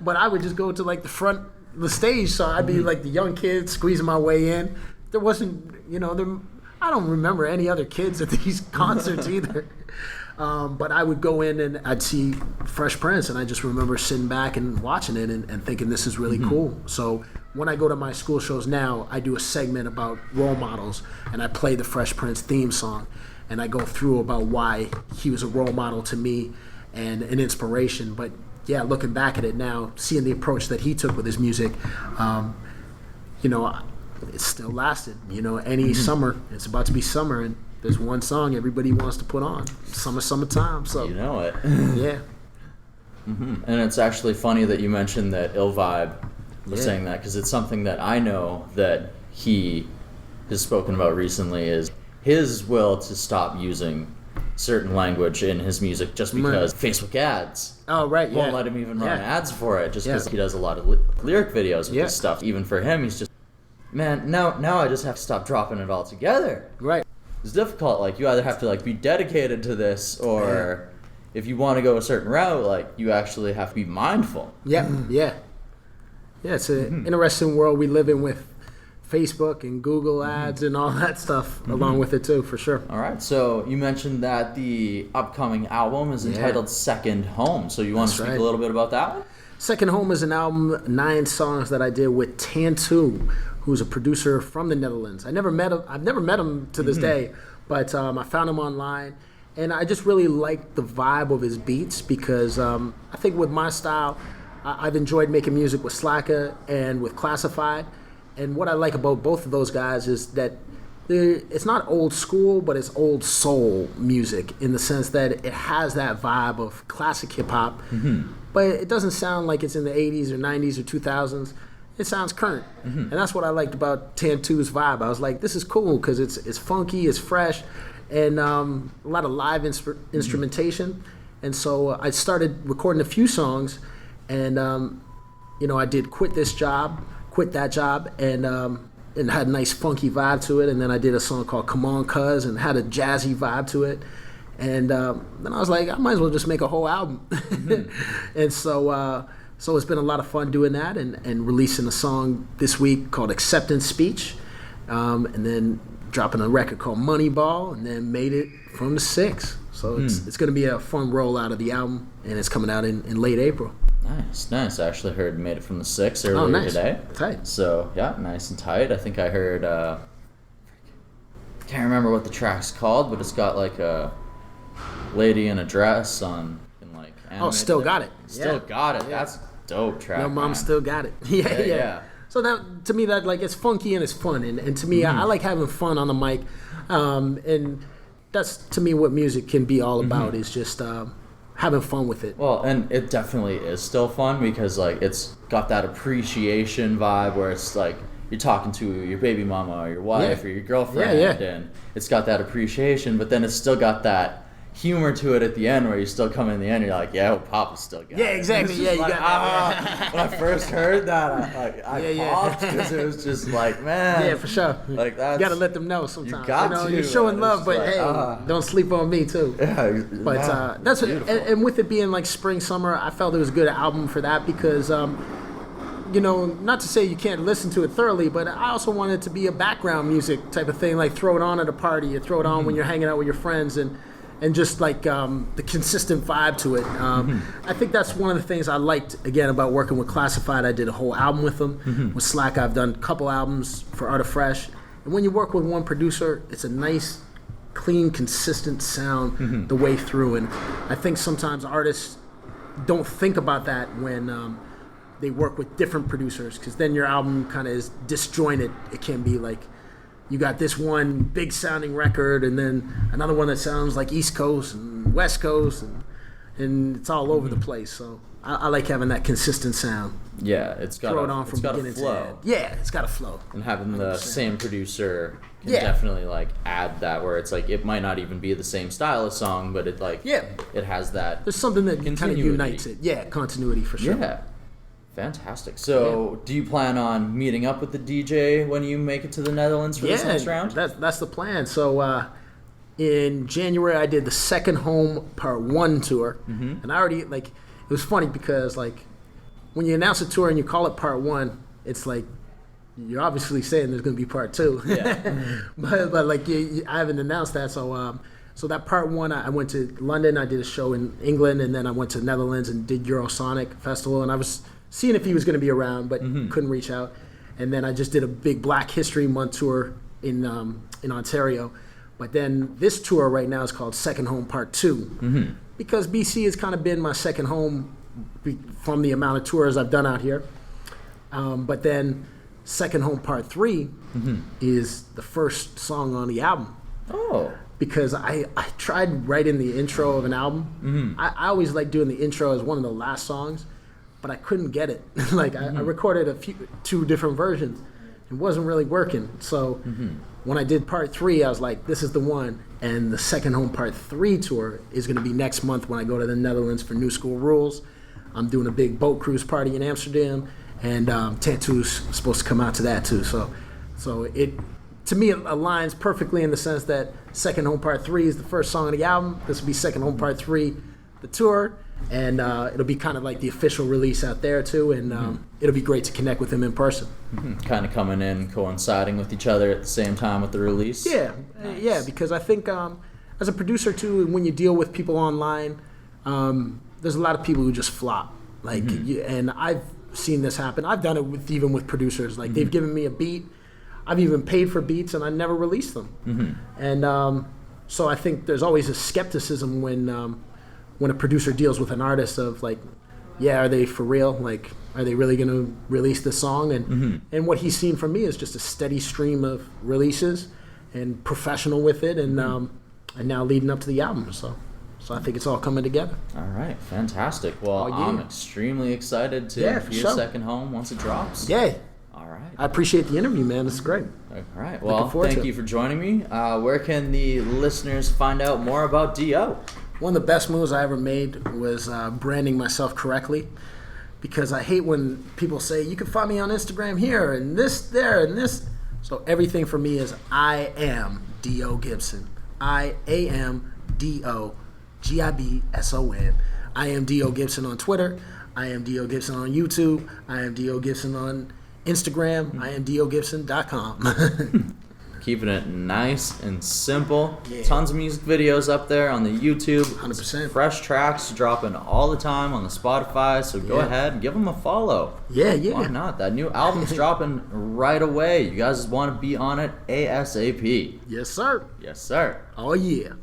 D: but I would just go to the front of the stage, so I'd be like the young kid squeezing my way in. There wasn't, I don't remember any other kids at these concerts either. But I would go in and I'd see Fresh Prince, and I just remember sitting back and watching it and thinking this is really cool. So when I go to my school shows now, I do a segment about role models, and I play the Fresh Prince theme song. And I go through about why he was a role model to me and an inspiration. But yeah, looking back at it now, seeing the approach that he took with his music, it still lasted. Any summer, it's about to be summer, and there's one song everybody wants to put on. Summertime. So
A: you know it.
D: Yeah.
A: And it's actually funny that you mentioned that Ill Vibe was saying that, because it's something that I know that he has spoken about recently is his will to stop using certain language in his music just because Facebook ads won't let him even run ads for it, just because he does a lot of lyric videos with this stuff. Even for him, he's just, man, now I just have to stop dropping it all together.
D: Right.
A: It's difficult. You either have to be dedicated to this, or if you want to go a certain route, you actually have to be mindful.
D: Yeah. It's an interesting world we live in with Facebook and Google ads and all that stuff along with it too, for sure.
A: All right, so you mentioned that the upcoming album is entitled Second Home. So you want to speak a little bit about that one?
D: Second Home is an album, 9 songs that I did with Tantu, who's a producer from the Netherlands. I've never met him to this day, but I found him online, and I just really like the vibe of his beats because I think with my style, I've enjoyed making music with Slacka and with Classified. And what I like about both of those guys is that it's not old school, but it's old soul music in the sense that it has that vibe of classic hip-hop, but it doesn't sound like it's in the 80s or 90s or 2000s. It sounds current. And that's what I liked about Tantu's vibe. I was like, this is cool because it's funky, it's fresh, and a lot of live instrumentation. And so I started recording a few songs, and I did Quit That Job, and had a nice funky vibe to it. And then I did a song called Come On Cuz, and had a jazzy vibe to it. And then I was like, I might as well just make a whole album. And so it's been a lot of fun doing that, and releasing a song this week called Acceptance Speech, and then dropping a record called Moneyball, and then Made It from the 6. So it's going to be a fun rollout of the album, and it's coming out in late April.
A: Nice. I actually heard Made It from the 6 earlier today.
D: Tight.
A: So, yeah, nice and tight. I think I heard, can't remember what the track's called, but it's got a lady in a dress on,
D: Still Got It.
A: Still Got It. That's a dope track.
D: No, Mom Still Got It. Yeah. So that, to me, that it's funky and it's fun. And to me, I like having fun on the mic. And that's to me what music can be all about is just having fun with it.
A: Well, and it definitely is still fun because like it's got that appreciation vibe where it's like you're talking to your baby mama or your wife or your girlfriend, and it's got that appreciation, but then it's still got that humor to it at the end where you still come in the end, you're like, yeah, well, Papa's still got it.
D: Yeah, exactly. Yeah, you
A: like,
D: got that.
A: When I first heard that, I popped because it was just like, man.
D: Yeah, for sure.
A: Like that's,
D: you got to let them know sometimes.
A: You got to.
D: You're showing love, but
A: like,
D: hey, don't sleep on me too.
A: Yeah,
D: but that's and with it being like spring, summer, I felt it was a good album for that because, not to say you can't listen to it thoroughly, but I also wanted it to be a background music type of thing, like throw it on at a party, or throw it on when you're hanging out with your friends, and just like the consistent vibe to it. I think that's one of the things I liked, again, about working with Classified. I did a whole album with them. With Slack, I've done a couple albums for Art of Fresh. And when you work with one producer, it's a nice, clean, consistent sound the way through. And I think sometimes artists don't think about that when they work with different producers, because then your album kind of is disjointed. It can be like, you got this one big sounding record and then another one that sounds like East Coast and West Coast and it's all over the place. So I like having that consistent sound.
A: Yeah, it's got
D: throw it on from beginning to end. Yeah, it's got a flow.
A: And having 100%. The same producer can
D: Yeah.
A: definitely like add that, where it's like it might not even be the same style of song, but it like it has that.
D: There's something that kind of unites it. Yeah, continuity for sure.
A: Yeah. Fantastic. So, do you plan on meeting up with the DJ when you make it to the Netherlands for this next round?
D: That's the plan. So, in January, I did the Second Home Part 1 tour. And I already, like, it was funny because, like, when you announce a tour and you call it Part 1, it's like, you're obviously saying there's going to be Part 2.
A: Yeah.
D: but like, I haven't announced that. So that Part 1, I went to London, I did a show in England, and then I went to the Netherlands and did Eurosonic Festival, and I was seeing if he was going to be around, but couldn't reach out. And then I just did a big Black History Month tour in Ontario. But then this tour right now is called Second Home Part 2, because BC has kind of been my second home from the amount of tours I've done out here. But then Second Home Part 3 is the first song on the album.
A: Oh.
D: Because I tried writing the intro of an album. I always like doing the intro as one of the last songs, but I couldn't get it. Like I recorded two different versions. It wasn't really working. So when I did Part 3, I was like, this is the one. And the Second Home Part 3 tour is going to be next month when I go to the Netherlands for New School Rules. I'm doing a big boat cruise party in Amsterdam, and Tantu's supposed to come out to that too. So it, to me, it aligns perfectly in the sense that Second Home Part 3 is the first song of the album. This will be Second Home Part 3, the tour. And it'll be kind of like the official release out there too, and it'll be great to connect with him in person.
A: Kind of coming in, coinciding with each other at the same time with the release.
D: Yeah, nice. Yeah, because I think as a producer too, when you deal with people online, there's a lot of people who just flop. Like, and I've seen this happen. I've done it even with producers. Like they've given me a beat, I've even paid for beats, and I never released them. And so I think there's always a skepticism when a producer deals with an artist of like, yeah, are they for real? Like, are they really going to release this song? And what he's seen from me is just a steady stream of releases and professional with it, and now leading up to the album. So I think it's all coming together.
A: All right, fantastic. Well, I'm extremely excited to hear Second Home once it drops.
D: Yeah.
A: All right.
D: I appreciate the interview, man. This is great.
A: All right. Well, thank you for joining me. Where can the listeners find out more about D.O.?
D: One of the best moves I ever made was branding myself correctly, because I hate when people say, you can find me on Instagram here and this there and this. So everything for me is I am D.O. Gibson. I am D.O. Gibson. I am D.O. Gibson on Twitter. I am D.O. Gibson on YouTube. I am D.O. Gibson on Instagram. I am DOGibson.com.
A: Keeping it nice and simple. Yeah. Tons of music videos up there on the YouTube.
D: 100%.
A: Fresh tracks dropping all the time on the Spotify, so go ahead and give them a follow.
D: Yeah.
A: Why not? That new album's dropping right away. You guys want to be on it ASAP.
D: Yes, sir.
A: Yes, sir.
D: Oh, yeah.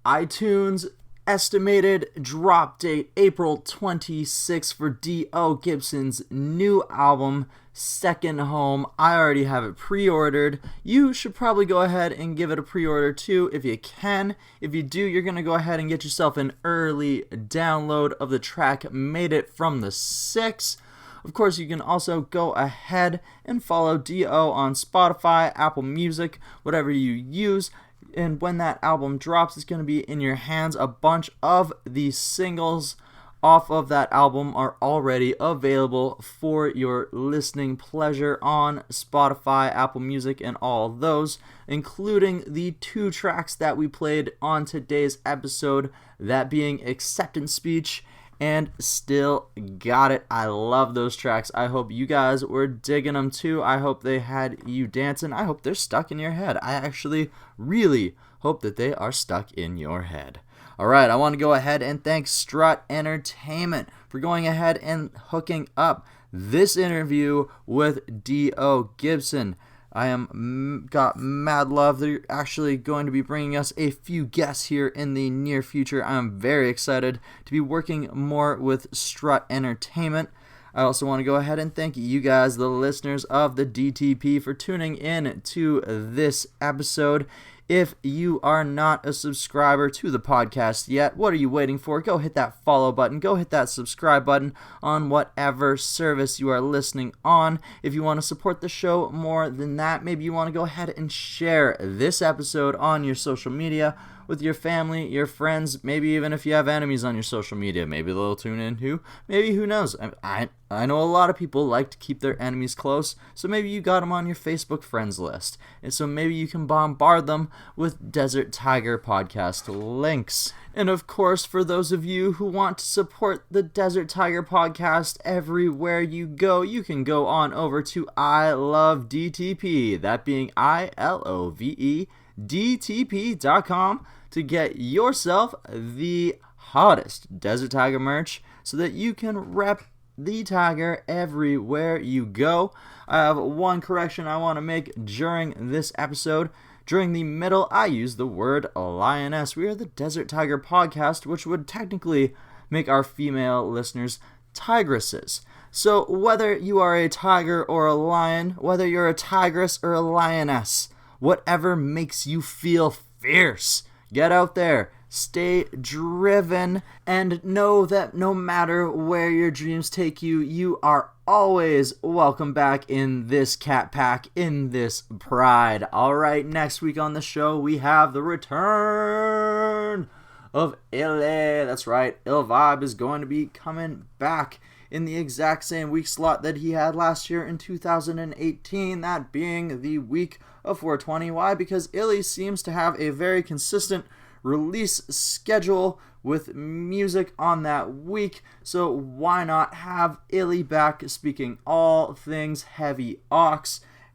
A: iTunes estimated drop date April 26th for D.O. Gibson's new album, Second Home. I already have it pre-ordered. You should probably go ahead and give it a pre-order too if you can. If you do, you're going to go ahead and get yourself an early download of the track Made It from the 6th. Of course, you can also go ahead and follow D.O. on Spotify, Apple Music, whatever you use. And when that album drops, it's going to be in your hands. A bunch of the singles off of that album are already available for your listening pleasure on Spotify, Apple Music, and all those, including the 2 tracks that we played on today's episode, that being Acceptance Speech and Still Got It. I love those tracks. I hope you guys were digging them too. I hope they had you dancing. I hope they're stuck in your head. I actually really hope that they are stuck in your head. Alright, I want to go ahead and thank Strut Entertainment for going ahead and hooking up this interview with D.O. Gibson. I am got mad love. They're actually going to be bringing us a few guests here in the near future. I'm very excited to be working more with Strut Entertainment. I also want to go ahead and thank you guys, the listeners of the DTP, for tuning in to this episode. If you are not a subscriber to the podcast yet, what are you waiting for? Go hit that follow button. Go hit that subscribe button on whatever service you are listening on. If you want to support the show more than that, maybe you want to go ahead and share this episode on your social media with your family, your friends, maybe even if you have enemies on your social media, maybe they'll tune in too. Maybe, who knows? I know a lot of people like to keep their enemies close, so maybe you got them on your Facebook friends list. And so maybe you can bombard them with Desert Tiger podcast links. And of course, for those of you who want to support the Desert Tiger podcast everywhere you go, you can go on over to I Love DTP, that being ILOVEDTP.com, to get yourself the hottest Desert Tiger merch so that you can rep the Tiger everywhere you go. I have one correction I want to make during this episode. During the middle, I use the word lioness. We are the Desert Tiger podcast, which would technically make our female listeners tigresses. So whether you are a tiger or a lion, whether you're a tigress or a lioness, whatever makes you feel fierce, get out there, stay driven, and know that no matter where your dreams take you, you are always welcome back in this cat pack, in this pride. Alright, next week on the show, we have the return of Ille. That's right, Ill Vibe is going to be coming back in the exact same week slot that he had last year in 2018, that being the week of 420. Why? Because Illy seems to have a very consistent release schedule with music on that week, so why not have Illy back speaking all things heavy aux.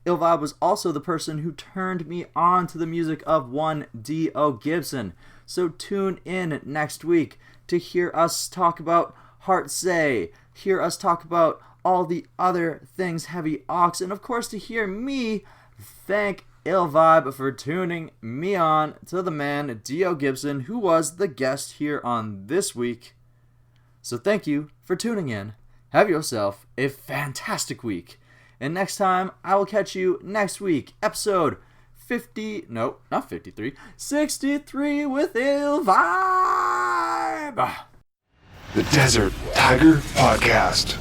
A: Ill Vibe was also the person who turned me on to the music of one D.O. Gibson, so tune in next week to hear us talk about Heart Say, hear us talk about all the other things heavy aux, and of course to hear me thank Ill Vibe for tuning me on to the man D.O. Gibson, who was the guest here on this week. So thank you for tuning in. Have yourself a fantastic week. And next time, I will catch you next week. Episode 63 with Ill Vibe.
C: The Desert Tiger Podcast.